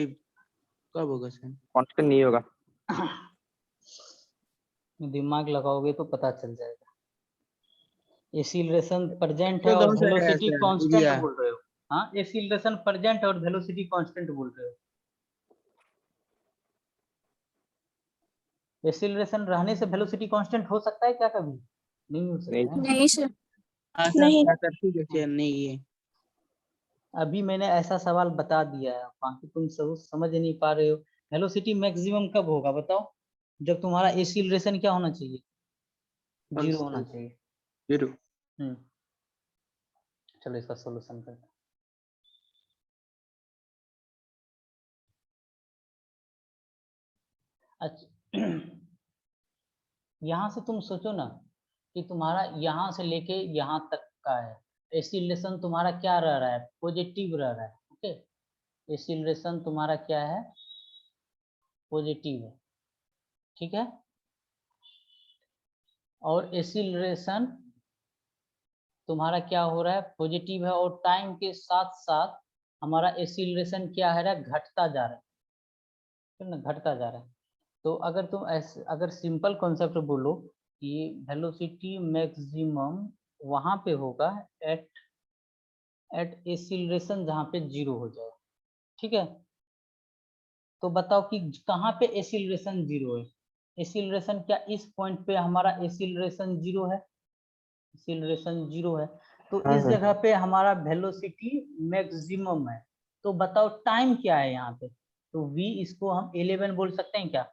कब होगा सर? कांस्टेंट नहीं होगा। दिमाग लगाओगे तो पता चल जाएगा। एक्सीलरेशन प्रेजेंट है तो और दो sir velocity sir constant area बोल रहे हो। हाँ, एक्सीलरेशन प्रेजेंट और वेलोसिटी कांस्टेंट बोल रहे हो। एक्सीलरेशन रहने से वेलोसिटी कांस्टेंट हो सकता है क्या कभी? नहीं हो नहीं। सकता है। नहीं सर, हाँ सर नहीं। हाँ सर ठीक है सर, नहीं है। अभी मैंने ऐसा सवाल बता दिया है, बाकी तुम सब समझ नहीं पा रहे हो। वेलोसिटी मैक्सिमम कब होगा बताओ? जब तुम्हारा एक्सीलरेशन क्या होना चाहिए? 0 होना चाहिए। 0। चलो इसका सॉल्यूशन करते हैं। अच्छा, यहाँ से तुम सोचो ना कि तुम्हारा यहाँ से लेके यहाँ तक का है, एक्सीलरेशन तुम्हारा क्या रह रहा है? पॉजिटिव रह रहा है। ओके, एक्सीलरेशन तुम्हारा क्या है? पॉजिटिव है, ठीक है। और एक्सीलरेशन तुम्हारा क्या हो रहा है? पॉजिटिव है, और टाइम के साथ साथ हमारा एक्सीलरेशन क्या है? घटता जा रहा है, ठीक ना, घटता जा रहा है। तो अगर तुम ऐसे अगर सिंपल कॉन्सेप्ट बोलो कि वेलोसिटी मैक्सिमम वहां पे होगा एट एक्सीलरेशन जहाँ पे 0 हो जाए, ठीक है। तो बताओ कि कहाँ पे एक्सीलरेशन 0 है? एक्सीलरेशन क्या इस पॉइंट पे हमारा एक्सीलरेशन 0 है? एक्सीलरेशन 0 है, तो हाँ इस सर। जगह पे हमारा वेलोसिटी मैक्सिमम है। तो बताओ टाइम क्या है यहाँ पे? तो v इसको हम 11 बोल सकते हैं क्या?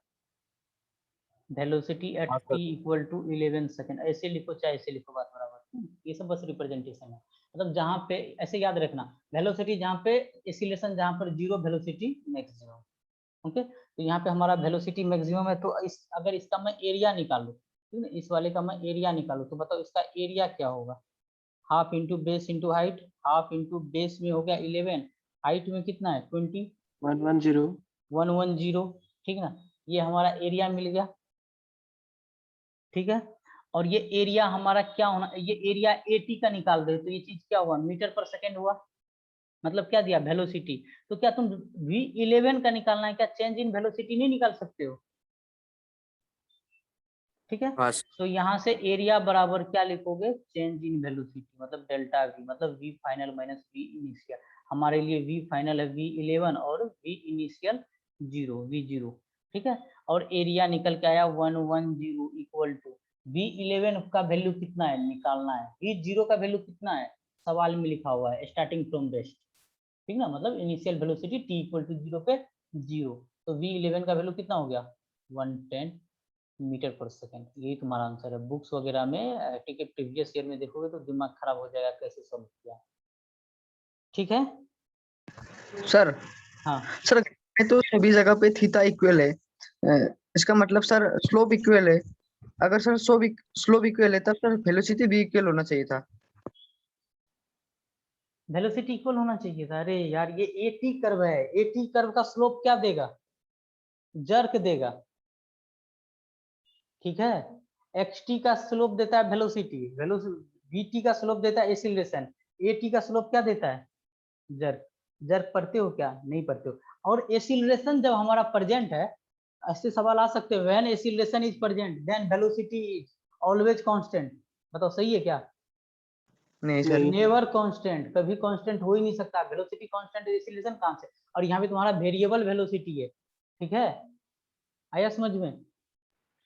वेलोसिटी एट हाँ t sir. Equal to 11 second, ऐसे लिखो चाहे ऐसे लिखो, बात बराबर। ये सब बस रिप्रेजेंटेशन है। मतलब जहाँ पे ऐसे याद रखना, वेलोसिटी जहाँ पे एक्सीलरेशन जहाँ पर 0, वेलोसिटी मैक्सिमम। ओके, तो यहाँ पे हमारा वेलोसिटी मैक्सिमम है। तो इस अगर इसका मैं एरिया निकालूं, ठीक है, इस वाले का मैं एरिया निकालूं, तो बताओ इसका एरिया क्या होगा? Half into base into height. Half into base में हो गया 11, हाइट में कितना है? 20, 110। 110, ठीक ना। ये हमारा एरिया मिल गया, ठीक है। और ये एरिया हमारा क्या होना, ये एरिया एटी का निकाल दे तो ये चीज क्या हुआ? मीटर पर सेकेंड हुआ। मतलब क्या दिया? वेलोसिटी। तो क्या तुम v11 का निकालना है क्या? चेंज इन वेलोसिटी नहीं निकाल सकते हो? ठीक है, हाँ तो यहाँ से एरिया बराबर क्या लिखोगे? चेंज इन वेलोसिटी, मतलब डेल्टा v, मतलब v final minus v initial. हमारे लिए v फाइनल है v11 और v इनिशियल 0, v0, ठीक है। और एरिया निकल के आया 110 इक्वल टू v11 का वैल्यू कितना है निकालना है, v0 का वैल्यू कितना है सवाल में लिखा हुआ है, स्टार्टिंग फ्रॉम रेस्ट, ठीक ना, मतलब initial velocity t equal to 0 पे 0। तो v11 का वैल्यू कितना हो गया? 110 मीटर पर सेकेंड। यही तुम्हारा आंसर है। बुक्स वगैरह में टिकट प्रीवियस ईयर में देखोगे तो दिमाग खराब हो जाएगा कैसे सॉल्व किया, ठीक है। सर हाँ, सर तो सभी जगह पे थीटा इक्वल है, इसका मतलब सर स्लोप इक्वल है। अगर सर स्लोप इक्वल है तब सर वेलोसिटी भी इक्वल होना चाहिए था। वेलोसिटी इक्वल होना चाहिए था। अरे यार, ये एटी कर्व है, एटी कर्व का स्लोप क्या देगा? जर्क देगा, ठीक है। xt का स्लोप देता है वेलोसिटी, vt का स्लोप देता है एक्सीलरेशन, at का स्लोप क्या देता है? जर्क। जर्क पढ़ते हो क्या? नहीं पढ़ते हो। और एक्सीलरेशन जब हमारा प्रेजेंट है, ऐसे सवाल आ सकते हैं, when acceleration is present then velocity is always constant. बताओ सही है क्या? नहीं सर। नेवर कांस्टेंट, कभी कांस्टेंट हो ही नहीं सकता। वेलोसिटी कांस्टेंट, एक्सीलरेशन कहां से? और यहाँ पे तुम्हारा वेरिएबल वेलोसिटी है, ठीक है। आया समझ में?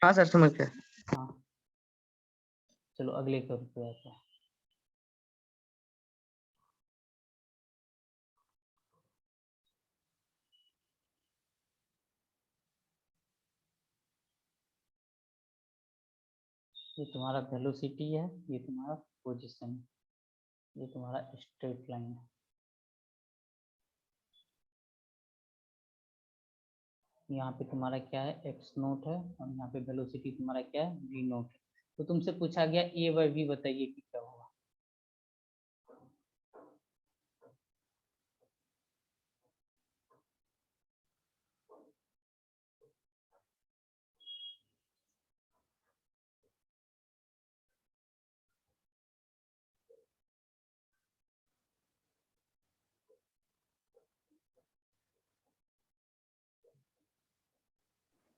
हाँ सर समझ गया। हाँ, चलो अगले कर्व पे आते हैं। ये तुम्हारा वेलोसिटी है, ये तुम्हारा पोजीशन है, ये तुम्हारा स्ट्रेट लाइन है। यहाँ पे तुम्हारा क्या है, एक्स नोट है, और यहाँ पे वेलोसिटी तुम्हारा क्या है, वी नोट है। तो तुमसे पूछा गया ए बाई वी, बताइए कि क्या होगा।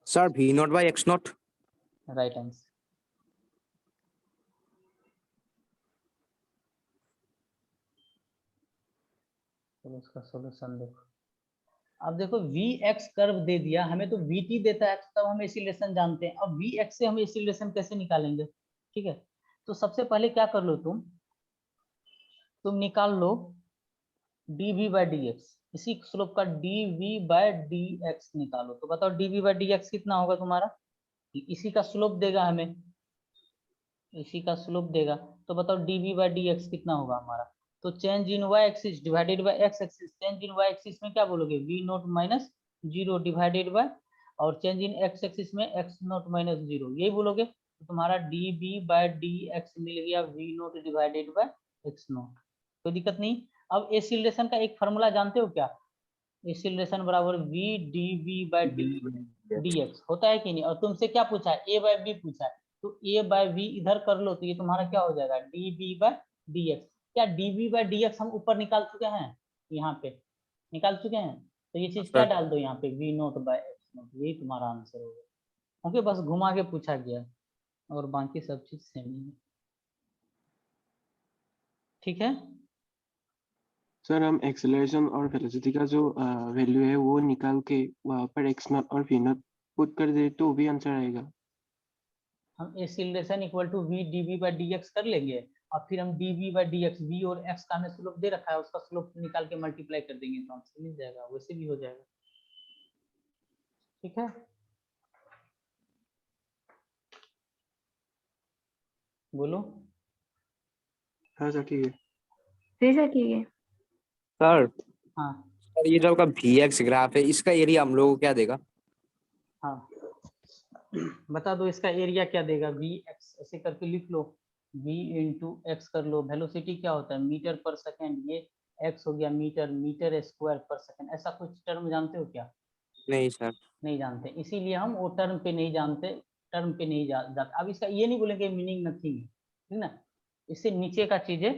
Sir v naught by x naught. Right answer. चलो इसका सॉल्यूशन देखो। अब देखो वी एक्स कर्व दे दिया हमें, तो वी टी देता है, तब हम एसिलेशन जानते हैं। अब वी एक्स से हम एसिलेशन कैसे निकालेंगे, ठीक है। तो सबसे पहले क्या कर लो, तुम निकाल लो d v by d x, इसी स्लोप का d v by d x निकालो। तो बताओ d v by d x कितना होगा तुम्हारा, इसी का स्लोप देगा हमें, इसी का स्लोप देगा। तो बताओ d v by d x कितना होगा हमारा। तो change in y axis divided by x axis, change in y axis में क्या बोलोगे, v nought minus 0 divided by, और चेंज इन एक्स एक्सिस में एक्स नोट माइनस 0, यही बोलोगे। तो तुम्हारा d v by d x मिल गया v nought divided by x nought. कोई दिक्कत नहीं। अब एसिलेशन का एक फार्मूला जानते हो क्या, एसिलेशन बराबर v d v by d x होता है कि नहीं। और तुमसे क्या पूछा है, ए बाई बी पूछा है, तो ए बाई वी इधर कर लो, तो ये तुम्हारा क्या हो जाएगा, d b by d x. क्या d b by d x हम ऊपर निकाल चुके हैं, यहाँ पे निकाल चुके हैं। तो ये चीज क्या डाल दो यहाँ पे, v naught by x naught, यही तुम्हारा आंसर होगा। ओके, बस घुमा के पूछा गया और बाकी सब चीज सेम ही है, ठीक है। सर हम एक्सेलरेशन और वेलोसिटी का जो वैल्यू है वो निकाल के वहाँ पर एक्स नॉट और वी नॉट पुट कर दे तो भी आंसर आएगा। हम acceleration equal to v d v by d x कर लेंगे, और फिर हम d v by d x, v और एक्स का हमें स्लोप दे रखा है, उसका स्लोप निकाल के मल्टीप्लाई कर देंगे तो आंसर मिल जाएगा, वैसे भी हो जाएगा, ठीक है। बोलो। हाँ सर ठीक है। जी सर ठीक है। सर हाँ सर ये जो आपका वी एक्स ग्राफ है, इसका एरिया हम लोगों को क्या देगा। हाँ बता दो इसका एरिया क्या देगा, वी एक्स ऐसे करके लिख लो, v इंटू एक्स कर लो। वेलोसिटी क्या होता है, मीटर पर सेकेंड, ये x हो गया मीटर, मीटर स्क्वायर पर सेकेंड। ऐसा कुछ टर्म जानते हो क्या, नहीं सर। नहीं जानते, इसीलिए हम वो टर्म पे नहीं जानते, टर्म पे नहीं जाते। अब इसका ये नहीं बोलेंगे मीनिंग नथिंग है, ठीक ना, इससे नीचे का चीजें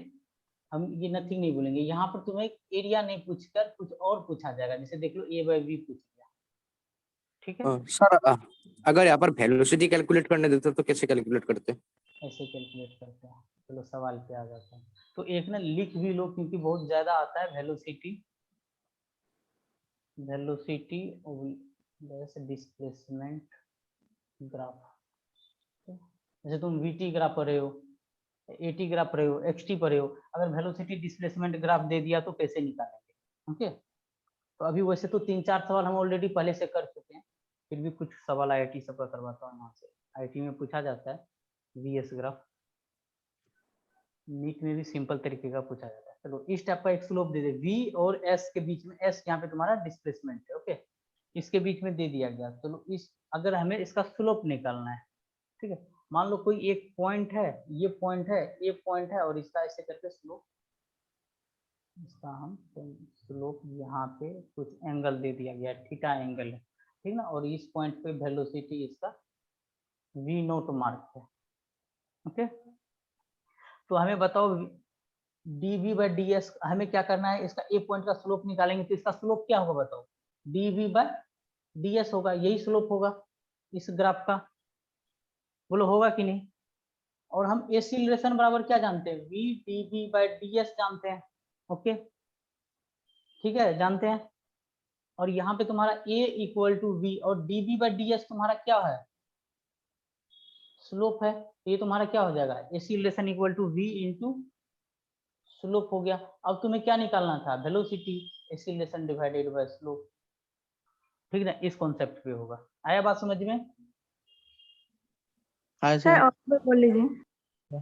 हम ये नथिंग नहीं बोलेंगे। यहाँ पर तुम्हें एरिया नहीं पूछकर कुछ और पूछा जाएगा, जैसे देख लो ए बाई वी पूछ लिया, ठीक है। सर अगर यहाँ पर वेलोसिटी कैलकुलेट करने देते तो कैसे कैलकुलेट करते, ऐसे कैलकुलेट करते हैं। चलो सवाल पे आ जाते हैं। तो एक ना लिख भी लो, क्योंकि बहुत ज्यादा आता है वेलोसिटी, वेलोसिटी डिस्प्लेसमेंट ग्राफ। जैसे तुम वीटी ग्राफ पढ़े हो, एटी ग्राफ पढ़े हो, एक्सटी पढ़े हो, अगर वेलोसिटी डिस्प्लेसमेंट ग्राफ दे दिया तो कैसे निकालेंगे। ओके, तो अभी वैसे तो 3-4 सवाल हम ऑलरेडी पहले से कर चुके हैं, फिर भी कुछ सवाल आईआईटी सब का करवाता हूँ यहाँ से। आईआईटी में पूछा जाता है वीएस ग्राफ, नीट में भी सिंपल तरीके का पूछा जाता है। चलो इस टाइप का एक स्लोप दे दे, वी और एस के बीच में, एस यहाँ पे तुम्हारा डिस्प्लेसमेंट है, ओके, इसके बीच में दे दिया गया। चलो इस अगर हमें इसका स्लोप निकालना है, ठीक है, मान लो कोई एक पॉइंट है, ये पॉइंट है, ये पॉइंट है, और इसका ऐसे करके स्लोप, इसका हम स्लोप यहाँ पे कुछ एंगल दे दिया गया, थीटा एंगल है, ठीक ना, और इस पॉइंट पे वेलोसिटी इसका वी नोट मार्क है, ओके। तो हमें बताओ d v by d s हमें क्या करना है, इसका ए पॉइंट का स्लोप निकालेंगे, तो इसका स्लोप क्या होगा बताओ, d v by d s होगा, यही स्लोप होगा इस ग्राफ का, बोलो होगा कि नहीं। और हम एसिलेशन बराबर क्या जानते हैं, v d v by d s जानते हैं, ओके, ठीक है, जानते हैं। और यहाँ पे तुम्हारा ए इक्वल टू वी और d v by d s तुम्हारा क्या है, स्लोप है, तो ये तुम्हारा क्या हो जाएगा, acceleration equal to v into slope हो गया। अब तुम्हें क्या निकालना था, velocity, acceleration divided by slope, ठीक ना, इस कॉन्सेप्ट पे होगा। आया बात समझ में। हाँ सर सर और कोई बोल लीजिए।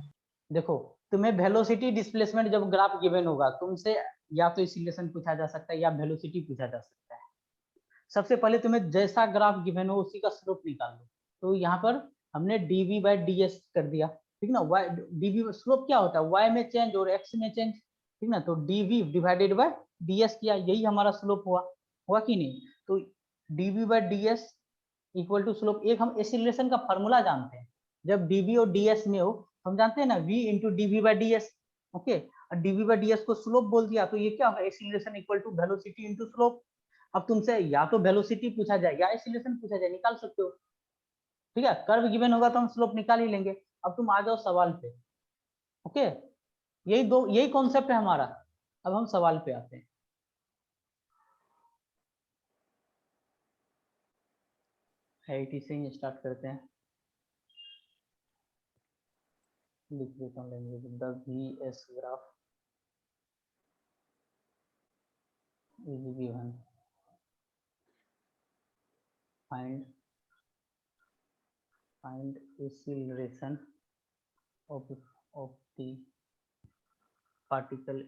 देखो, तुम्हें वेलोसिटी डिस्प्लेसमेंट जब ग्राफ गिवन होगा, तुमसे या तो इस रिलेशन पूछा जा सकता है या वेलोसिटी पूछा जा सकता है। सबसे पहले तुम्हें जैसा ग्राफ गिवन हो उसी का स्लोप निकाल लो। तो यहाँ पर हमने dv बाय ds कर दिया, ठीक ना। y dv स्लोप क्या होता है, y में चेंज और x में चेंज, ठीक ना। तो dv डिवाइडेड बाय ds किया, यही हमारा स्लोप हुआ कि नहीं। तो dv by ds equal to slope. एक हम एक्सीलरेशन का फॉर्मूला जानते हैं, जब dv और ds में हो हम जानते हैं ना v into dv by ds। Okay, और dv बाय ds को स्लोप बोल दिया, तो ये क्या होगा, acceleration equal to velocity into slope. अब तुमसे या तो वेलोसिटी पूछा जाए या एक्सीलरेशन पूछा जाए, निकाल सकते हो, ठीक है। कर्व गिवन होगा तो हम स्लोप निकाल ही लेंगे। अब तुम आ जाओ सवाल पे। ओके, यही कॉन्सेप्ट है हमारा। अब हम सवाल पे आते हैं। आईटी से ही स्टार्ट करते हैं। लिख देता हूँ language, the VS graph is given, find acceleration of the particle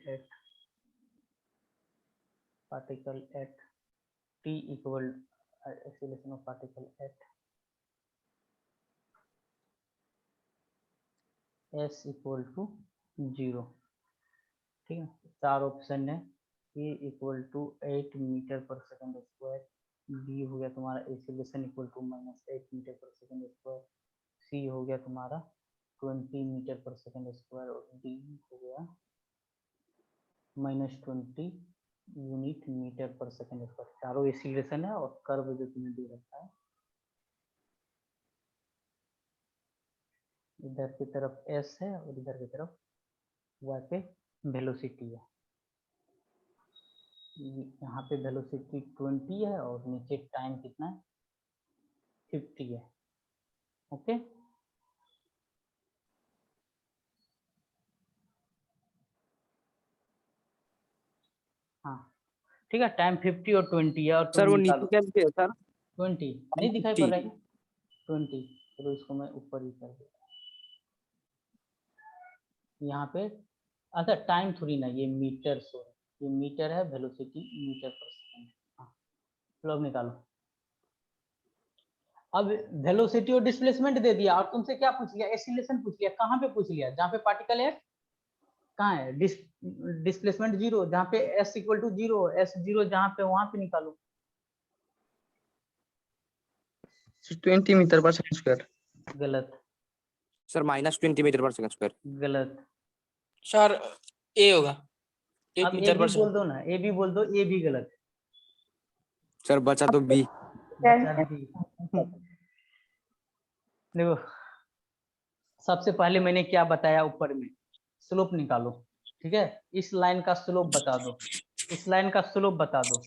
at t equal acceleration of particle at s equal to 0, ठीक है। चार ऑप्शन है, a equal to 8 metre per second square, b हो गया तुम्हारा acceleration equal to -8 metre per second square, c हो गया तुम्हारा 20 मीटर पर सेकंड स्क्वायर, और d हो गया -20 unit metre per second square. चारों एक्सीलरेशन है और कर्व जो तुम्हें दे रखा है, इधर की तरफ s है और इधर की तरफ y पे वेलोसिटी है। यहाँ पे वेलोसिटी 20 है और नीचे टाइम कितना है, 50 है। ओके, हाँ ठीक है, टाइम 50 और 20 है, और सर तुम वो निकालो नीचे कैसे है सर 20 नहीं दिखाई पड़ रहा है 20, तो इसको मैं ऊपर ही कर देता हूँ यहाँ पे। अच्छा टाइम थोड़ी ना, ये मीटर, सॉरी ये मीटर है, वेलोसिटी मीटर पर सेकंड। हाँ चलो अब निकालो। अब वेलोसिटी और डिस्प्लेसमेंट दे दिया, और तुमसे क्या पूछ लिया, एक्सीलरेशन पूछ लिया। कहाँ पे पूछ लिया, जहाँ पे पार्टिकल है, कहाँ है डिस्प्लेसमेंट 0, जहाँ पे s इक्वल टू 0, s0 जहाँ पे, वहां पे निकालो। 20 मीटर पर सेकंड स्क्वायर। गलत। Sir -20 metre per second square. गलत। सर ए होगा 8 अब ए मीटर भी पर बोल सेकंड। दो ना, ए भी बोल दो, ए भी गलत है। सर बचा तो बी। बचा भी। देखो सबसे पहले मैंने क्या बताया, ऊपर में स्लोप निकालो, ठीक है। इस लाइन का स्लोप बता दो, इस लाइन का स्लोप बता दो।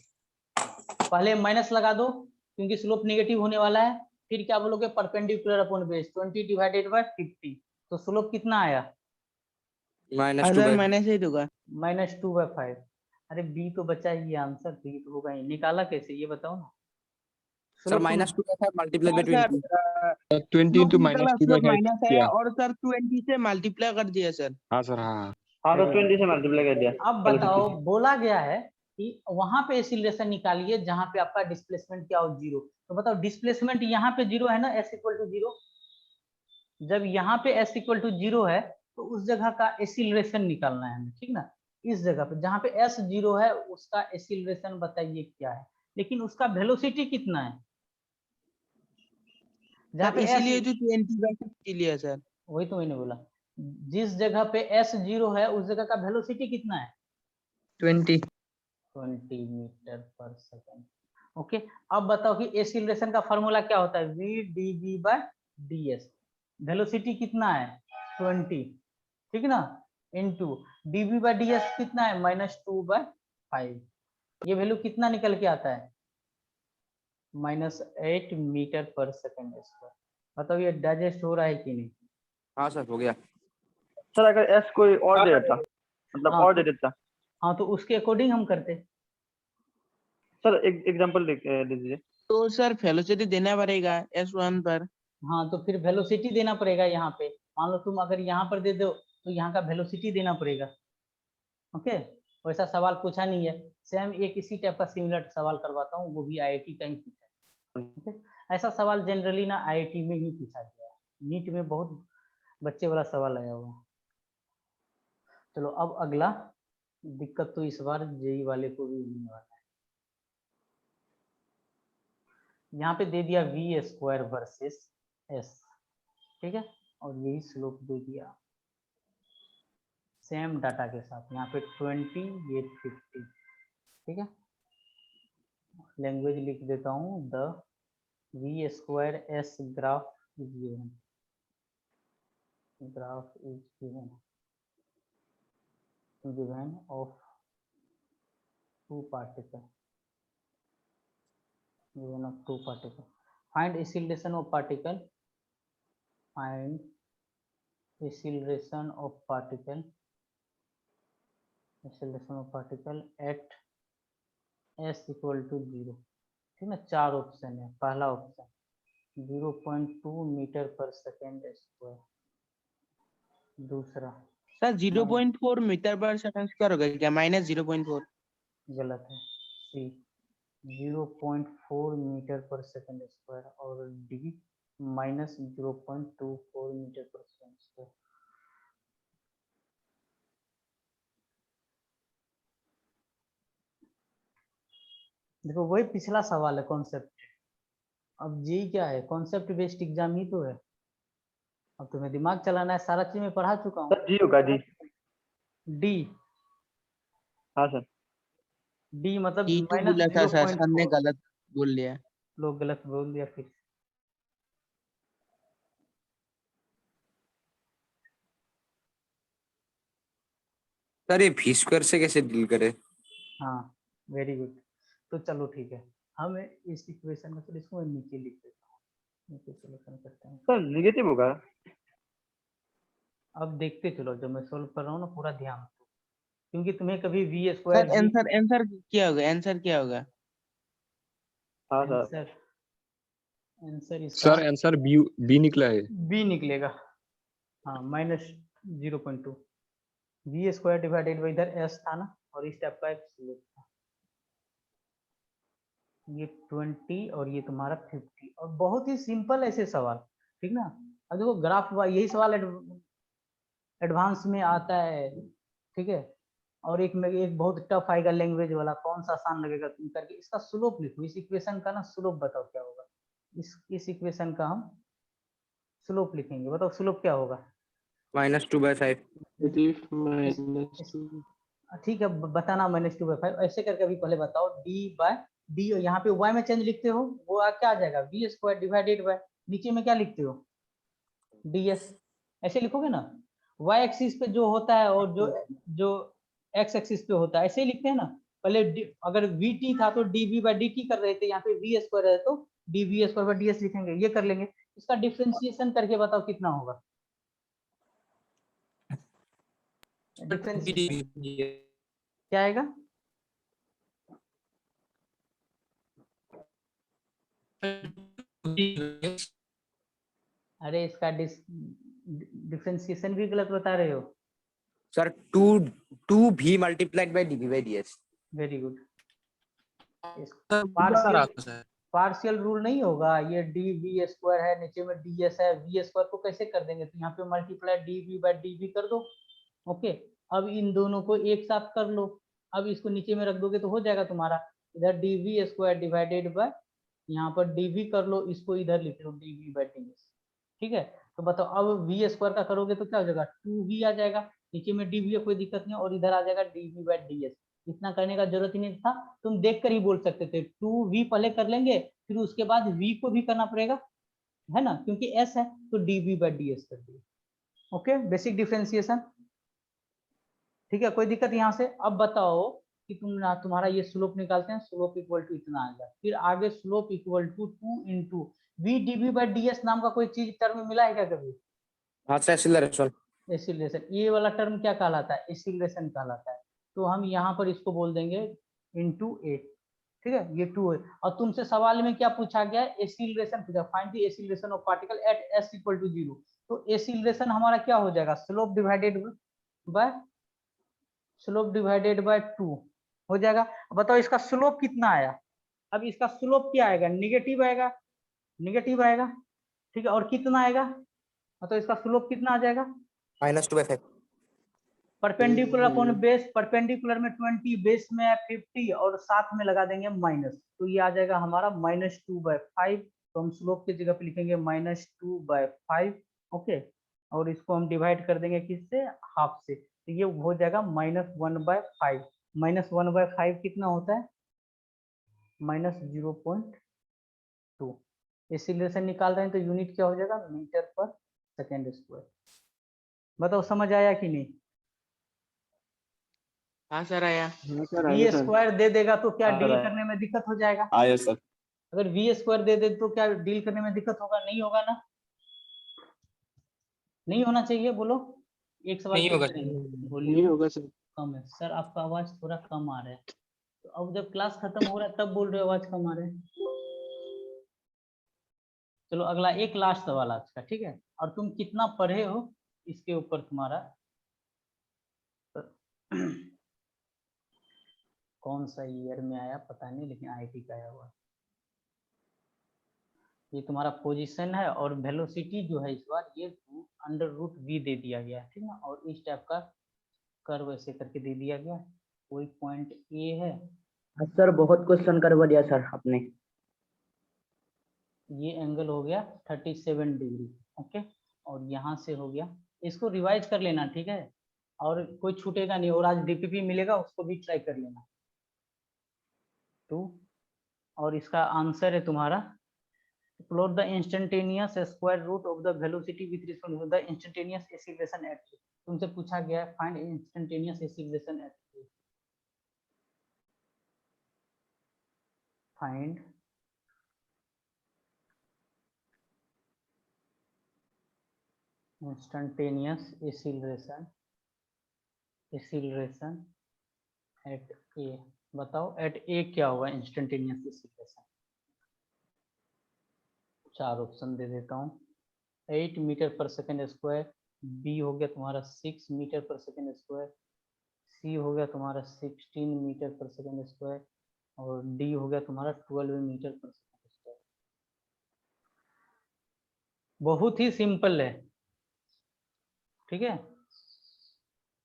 पहले माइनस लगा दो क्योंकि स्लोप नेगेटिव होने वाला है। फिर क्या बोलोगे, perpendicular upon base 20 divided by 50, तो स्लोप कितना आया, सर माइनस 8 होगा -2/5। अरे बी तो बचा ही, आंसर बी तो होगा ही। निकाला कैसे ये बताओ ना। Sir slope -2 multiply by sir 20। 20 into slope -2/5 minus है किया। और सर 20 से मल्टीप्लाई कर दिया सर। हाँ सर हाँ। हाँ तो 20 से मल्टीप्लाई कर दिया। अब बताओ, बोला गया है कि वहां पे एक्सीलरेशन निकालिए जहां पे आपका डिस्प्लेसमेंट क्या हो, 0। तो बताओ डिस्प्लेसमेंट यहाँ पे 0 है ना, s इक्वल टू 0। जब यहाँ पे s इक्वल टू 0 है तो उस जगह का एक्सीलरेशन निकालना है हमें, ठीक ना। इस जगह पे जहाँ पे s 0 है उसका एक्सीलरेशन बताइए क्या है, लेकिन उसका वेलोसिटी कितना है जहाँ सर पे s, इसीलिए जो 20/50 लिया सर। वही तो मैंने बोला, जिस जगह पे s 0 है उस जगह का वेलोसिटी कितना है, 20। 20 मीटर पर सेकंड। ओके, अब बताओ कि एक्सीलरेशन का फॉर्मूला क्या होता है, v dv by ds। Velocity कितना है 20, ठीक ना, इनटू dv बाय ds कितना है -2/5। ये वैल्यू कितना निकल के आता है, -8 मीटर पर सेकंड स्क्वायर। बताओ ये डाइजेस्ट हो रहा है कि नहीं। हाँ सर हो गया। सर अगर s कोई और दे देता, मतलब हाँ, और दे देता, हाँ तो उसके अकॉर्डिंग हम करते। सर एक एग्जांपल दे दीजिए। तो सर वेलोसिटी देना पड़ेगा S1 पर। हाँ तो फिर वेलोसिटी देना पड़ेगा यहाँ पे। मान लो तुम अगर यहाँ पर दे दो तो यहाँ का वेलोसिटी देना पड़ेगा। ओके, वैसा सवाल पूछा नहीं है। सेम एक इसी टाइप का सिमिलर सवाल करवाता हूँ, वो भी आईआईटी का ही पूछा है। ओके, ऐसा सवाल जनरली ना आईआईटी में ही पूछा गया है, नीट में बहुत बच्चे वाला सवाल आया हुआ। चलो अब अगला दिक्कत तो इस बार जेई वाले को भी होने वाला है। यहाँ पे दे दिया वी स्क्वायर वर्सेस एस, ठीक है, और यही स्लोप दे दिया सेम डाटा के साथ, यहाँ पे 20 ये 50, ठीक है। लैंग्वेज लिख देता हूँ, the v square s graph is given, graph is given of two particle, given of two particle. Find acceleration of particle, find acceleration of particle, acceleration of particle at s equal to 0, ठीक है। 4 ऑप्शन है। पहला option 0.2 metre per second square, दूसरा sir 0.4 metre per second square होगा क्या? -0.4 गलत है, सी 0.4 मीटर पर सेकेंड स्क्वायर, और D -0.24 metre per second square. देखो वही पिछला सवाल है, कॉन्सेप्ट। अब जी क्या है, कॉन्सेप्ट बेस्ड एग्जाम ही तो है। अब तुम्हें दिमाग चलाना है, सारा चीज मैं पढ़ा चुका हूँ। सर जी होगा जी। डी, हाँ सर। डी मतलब ई तो बोला था सर, सर ने -0.4। गलत बोल लिया। लोग गलत बोल दिया फिर। सर ये भी स्क्वायर से कैसे डील करे? हाँ वेरी गुड। तो चलो ठीक है, हम इस इक्वेशन में, चलो इसको मैं नीचे लिख देता हूँ, नीचे सोल्यूशन करते हैं। सर निगेटिव होगा। अब देखते चलो, जब मैं सोल्व कर रहा हूँ ना पूरा ध्यान दो, क्योंकि तुम्हें कभी वी सर स्क्वायर आंसर क्या होगा? आंसर क्या होगा? हाँ सर। आंसर आंसर इसका सर आंसर बी निकला है। बी निकलेगा। हाँ -0.2 वी स्क्वायर डिवाइडेड बाई, इधर एस था ना, और इस टाइप का एक स्लोप था। ये 20 और ये तुम्हारा 50, और बहुत ही सिंपल ऐसे सवाल, ठीक ना। अब देखो ग्राफ, यही सवाल एडवांस में आता है, ठीक है। और एक में एक बहुत टफ आएगा लैंग्वेज वाला, कौन सा आसान लगेगा तुम करके। इसका स्लोप लिखो, इस इक्वेशन का ना स्लोप बताओ क्या होगा। इस इक्वेशन का हम स्लोप लिखेंगे, बताओ स्लोप क्या होगा। -2/5। -2 ठीक है, बताना -2/5 ऐसे करके। अभी पहले बताओ डी, और यहाँ पे y में चेंज लिखते हो, वो क्या आ जाएगा, वी स्क्वायर डिवाइडेड बाय, नीचे में क्या लिखते हो, ds, ऐसे लिखोगे ना। y एक्सिस पे जो होता है और जो x एक्सिस पे होता है, ऐसे ही लिखते हैं ना। पहले अगर vt था तो dv/dt कर रहे थे, यहाँ पे v स्क्वायर है तो dv²/ds लिखेंगे, ये कर लेंगे। इसका डिफरेंशिएशन करके बताओ कितना होगा। डिफरेंशिएशन क्या आएगा, अरे इसका डिफरेंशिएशन भी गलत बता रहे हो। Sir 2v multiplied by dv/ds। Very good. Sir partial rule नहीं होगा, ये dv स्क्वायर है, नीचे में ds है, v स्क्वायर को कैसे कर देंगे, तो यहाँ पे मल्टीप्लाई dv/dv कर दो। ओके, अब इन दोनों को एक साथ कर लो। अब इसको नीचे में रख दोगे तो हो जाएगा तुम्हारा, इधर dv स्क्वायर डिवाइडेड बाय, यहाँ पर dv कर लो, इसको इधर लिख लो dv/ds, ठीक है। तो बताओ अब v स्क्वायर का करोगे तो क्या हो जाएगा, 2v आ जाएगा, नीचे में dv है कोई दिक्कत नहीं, और इधर आ जाएगा dv/ds। इतना करने का जरूरत ही नहीं था, तुम देख कर ही बोल सकते थे। 2v पहले कर लेंगे, फिर उसके बाद v को भी करना पड़ेगा, है ना, क्योंकि s है तो dv/ds कर दिए। ओके, बेसिक डिफरेंशिएशन, ठीक है, कोई दिक्कत यहाँ से। अब बताओ कि तुम्हारा ये स्लोप निकालते हैं, स्लोप इक्वल टू इतना आ गया, फिर आगे slope equal to 2 into v dv/ds नाम का कोई चीज टर्म मिला है क्या कभी। हाँ सर एक्सीलरेशन। एक्सीलरेशन, ये वाला टर्म क्या कहलाता है, एक्सीलरेशन कहलाता है। तो हम यहाँ पर इसको बोल देंगे इंटू 8, ठीक है, ये 2 है। और तुमसे सवाल में क्या पूछा गया है, एक्सीलरेशन पूछा, find the acceleration of particle at s equal to 0। तो एक्सीलरेशन हमारा क्या हो जाएगा, स्लोप डिवाइडेड बाय 2 हो जाएगा। बताओ इसका स्लोप कितना आया, अब इसका स्लोप क्या आएगा, निगेटिव आएगा, निगेटिव आएगा, ठीक है। और कितना आएगा, मतलब इसका स्लोप कितना आ जाएगा, -2/5। परपेंडिकुलर अपॉन बेस, परपेंडिकुलर में 20, बेस में है 50 और साथ में लगा देंगे माइनस, तो ये आ जाएगा हमारा -2/5। तो हम स्लोप की जगह पे लिखेंगे -2/5, ओके। और इसको हम डिवाइड कर देंगे किससे, हाफ से, तो ये हो जाएगा -1/5। -1/5 कितना होता है, -0.2। एक्सीलरेशन निकाल रहे हैं तो यूनिट क्या हो जाएगा, मीटर पर सेकेंड स्क्वायर। बताओ समझ आया कि नहीं। हाँ सर आया। हाँ सर, वी आया सर। स्क्वायर दे देगा तो क्या हाँ, डील आया। करने में दिक्कत हो जाएगा, आया सर। अगर वी स्क्वायर दे दे तो क्या डील करने में दिक्कत होगा, नहीं होगा ना, नहीं होना चाहिए, बोलो। एक सवाल नहीं फिर होगा। करेंगे। नहीं वॉल्यूम होगा सर। कम है सर, आपका आवाज थोड़ा कम आ रहा है, तो अब जब क्लास खत्म हो रहा है तब बोल रहे हो आवाज कम आ रहा है। चलो अगला एक लास्ट सवाल आज का, ठीक है। और तुम कितना पढ़े हो इसके ऊपर तुम्हारा कौन सा ईयर में आया पता नहीं, लेकिन आईटी का आया हुआ। ये तुम्हारा पोजीशन है और वेलोसिटी जो है इस बार ये √v दे दिया गया है, ठीक है ना। और इस टाइप का कर्व ऐसे करके दे दिया गया, कोई पॉइंट ए है, सर बहुत क्वेश्चन करवा दिया सर आपने। ये एंगल हो गया 37 डिग्री, ओके। और यहाँ से हो गया, इसको रिवाइज कर लेना, ठीक है, और कोई छूटेगा नहीं। और आज डीपीपी मिलेगा उसको भी ट्राई कर लेना। 2 और इसका आंसर है तुम्हारा, plot the instantaneous square root of the velocity with respect to the instantaneous acceleration at A. तुमसे पूछा गया है find instantaneous acceleration at A, find instantaneous acceleration at A. बताओ एट ए क्या होगा इंस्टेंटेनियस एक्सीलरेशन। 4 ऑप्शन दे देता हूँ, 8 metre per second square, B हो गया तुम्हारा 6 मीटर पर सेकेंड स्क्वायर, सी हो गया तुम्हारा 16 मीटर पर सेकेंड स्क्वायर, और डी हो गया तुम्हारा 12 मीटर पर सेकेंड स्क्वायर। बहुत ही सिंपल है, ठीक है।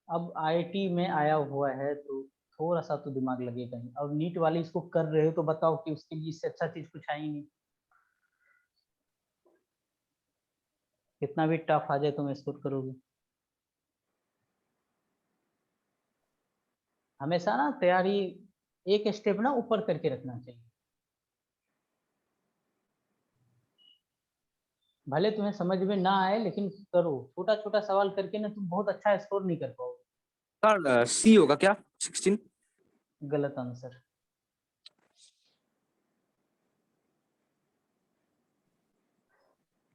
अब आईआईटी में आया हुआ है तो थोड़ा सा तो दिमाग लगेगा ही। अब नीट वाले इसको कर रहे हो तो बताओ कि उसके लिए इससे अच्छा चीज कुछ आई नहीं। कितना भी टफ आ जाए तुम स्कोर करोगे। हमेशा ना तैयारी एक स्टेप ना ऊपर करके रखना चाहिए, भले तुम्हें समझ में ना आए लेकिन करो, छोटा छोटा सवाल करके ना तुम बहुत अच्छा स्कोर नहीं कर पाओगे। सर सी होगा क्या 16? गलत आंसर।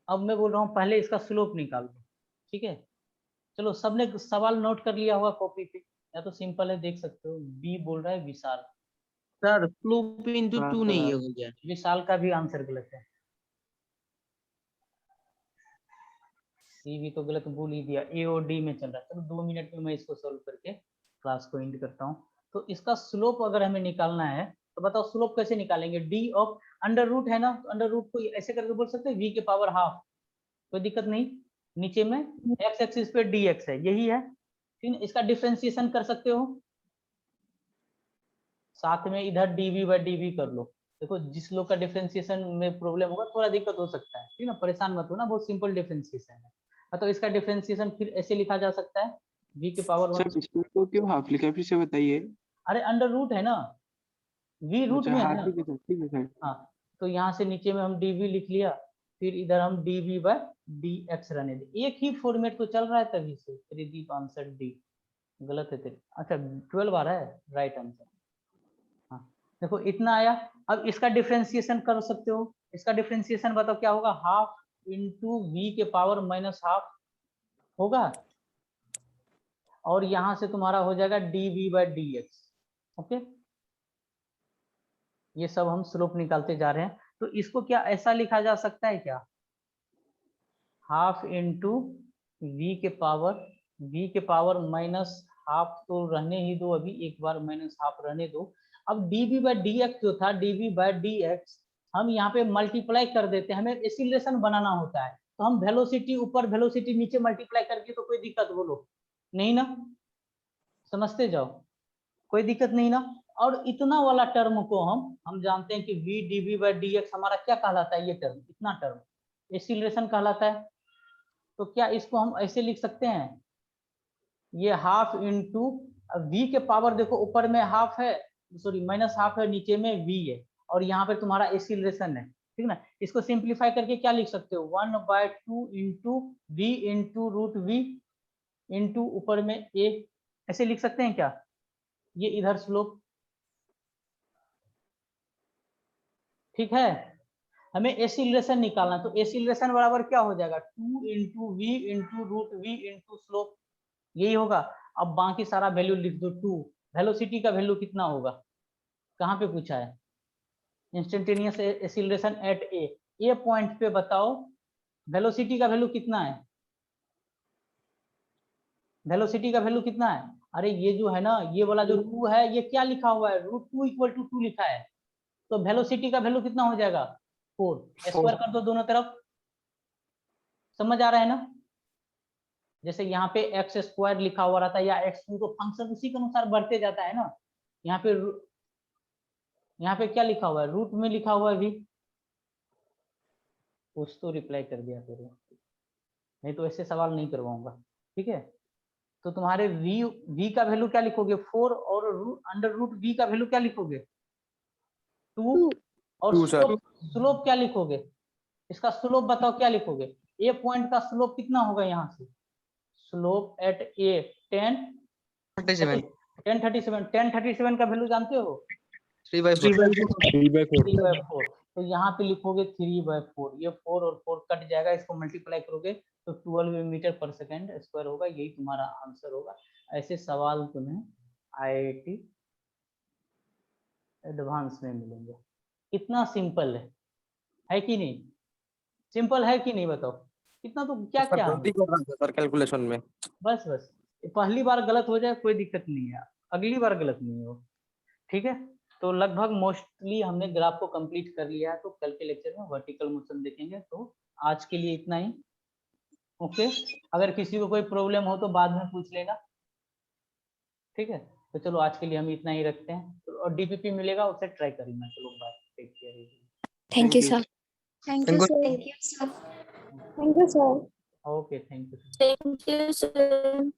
अब मैं बोल रहा हूँ पहले इसका स्लोप निकाल दो, ठीक है। चलो सबने सवाल नोट कर लिया होगा कॉपी पे, या तो सिंपल है देख सकते हो। बी बोल रहा है विशाल, सर स्लोप इंटू हाँ 2 सर, नहीं होगा क्या? विशाल का भी आंसर गलत है। सी भी तो गलत बोल ही दिया, ए और डी में चल रहा है। चलो 2 मिनट में मैं इसको सॉल्व करके क्लास को एंड करता हूँ। तो इसका स्लोप अगर हमें निकालना है तो बताओ स्लोप कैसे निकालेंगे, डी ऑफ अंडर रूट है ना, तो अंडर रूट को ऐसे करके बोल सकते हैं वी के पावर हाफ, कोई दिक्कत नहीं। नीचे में एक्स एक्सिस पे डी एक्स है, यही है, ठीक है। इसका डिफ्रेंसिएशन कर सकते हो, साथ में इधर डीवी बाई डीवी कर लो। देखो जिस लोग का डिफ्रेंसिएशन में प्रॉब्लम होगा थोड़ा दिक्कत हो सकता है, ठीक है ना, परेशान मत हो ना, बहुत सिंपल डिफ्रेंसिएशन है। तो इसका डिफ्रेंसिएशन फिर ऐसे लिखा जा सकता है v के पावर 1। सर इसको तो क्यों हाफ लिखा, फिर से बताइए। अरे अंडर रूट है ना, v रूट अच्छा में है हाँ, ना। ठीक है सर, ठीक है सर। हाँ, तो यहाँ से नीचे में हम dv लिख लिया, फिर इधर हम dv बाय dx रहने दे, एक ही फॉर्मेट तो चल रहा है तभी से। त्रिदीप आंसर डी गलत है तेरे। अच्छा 12 आ रहा है राइट आंसर। हाँ देखो इतना आया। अब इसका डिफरेंशिएशन कर सकते हो, इसका डिफरेंशिएशन बताओ क्या होगा, हाफ इंटू वी के पावर माइनस हाफ होगा, और यहां से तुम्हारा हो जाएगा d v by d x, okay. ये सब हम स्लोप निकालते जा रहे हैं। तो इसको क्या ऐसा लिखा जा सकता है क्या, हाफ इंटू वी के पावर माइनस हाफ, तो रहने ही दो अभी, एक बार माइनस हाफ रहने दो। अब dv बाई dx जो था, dv बाई dx हम यहाँ पे मल्टीप्लाई कर देते हैं, हमें एक्सीलरेशन बनाना होता है, तो हम वेलोसिटी ऊपर वेलोसिटी नीचे मल्टीप्लाई करके, तो कोई दिक्कत बोलो नहीं ना, समझते जाओ, कोई दिक्कत नहीं ना। और इतना वाला टर्म को हम जानते हैं कि v dv बाई dx हमारा क्या कहलाता है, ये टर्म, इतना टर्म एक्सीलरेशन कहलाता है। तो क्या इसको हम ऐसे लिख सकते हैं, ये हाफ इंटू v के पावर, देखो ऊपर में हाफ है, सॉरी माइनस हाफ है, नीचे में v है, और यहाँ पे तुम्हारा एक्सीलरेशन है, ठीक ना। इसको सिंप्लीफाई करके क्या लिख सकते हो, 1/2 into v into root v into ऊपर में a, ऐसे लिख सकते हैं क्या, ये इधर स्लोप, ठीक है। हमें एक्सीलरेशन निकालना, तो एक्सीलरेशन बराबर क्या हो जाएगा, 2 into v into root v into slope, यही होगा। अब बाकी सारा वैल्यू लिख दो, 2, वेलोसिटी का वैल्यू कितना होगा, कहाँ पे पूछा है, instantaneous acceleration at A point पे बताओ वेलोसिटी का वैल्यू कितना है, वेलोसिटी का वैल्यू कितना है, अरे ये जो है ना, ये वाला जो 2 है, ये क्या लिखा हुआ है, √2 = 2 लिखा है, तो वेलोसिटी का वैल्यू कितना हो जाएगा, 4, स्क्वायर कर दो दोनों तरफ, समझ आ रहा है ना। जैसे यहाँ पे एक्स स्क्वायर लिखा हुआ रहता है या x2, तो फंक्शन उसी के अनुसार बढ़ते जाता है ना। यहाँ पे क्या लिखा हुआ है, रूट में लिखा हुआ है भी, कुछ तो रिप्लाई कर दिया फिर, नहीं तो ऐसे सवाल नहीं करवाऊंगा, ठीक है। तो तुम्हारे v का वैल्यू क्या लिखोगे, 4, और √v का वैल्यू क्या लिखोगे, 2, और स्लोप क्या लिखोगे, इसका स्लोप बताओ क्या लिखोगे, ए पॉइंट का स्लोप कितना होगा, यहाँ से स्लोप एट ए 1037 का वैल्यू जानते हो, 3/4, तो यहाँ पे लिखोगे 3/4, ये 4 और 4 कट जाएगा, इसको मल्टीप्लाई करोगे तो 12 मीटर पर सेकेंड स्क्वायर होगा, यही तुम्हारा आंसर होगा। ऐसे सवाल तुम्हें IIT एडवांस में मिलेंगे। कितना सिंपल है कि नहीं, सिंपल है कि नहीं बताओ, कितना, तो क्या क्या गलती कर रहा था सर कैलकुलेशन में, बस पहली बार गलत हो जाए कोई दिक्कत नहीं है, अगली बार गलत नहीं हो, ठीक है। तो लगभग मोस्टली हमने ग्राफ को कंप्लीट कर लिया है, तो कल के लेक्चर में वर्टिकल मोशन देखेंगे। तो आज के लिए इतना ही, ओके। अगर किसी को कोई प्रॉब्लम हो तो बाद में पूछ लेना, ठीक है। तो चलो आज के लिए हम इतना ही रखते हैं, तो और DPP मिलेगा उसे ट्राई करेंगे, चलो bye, take care, thank you sir. Thank you, sir. Thank you sir. Okay, thank you. Thank you sir.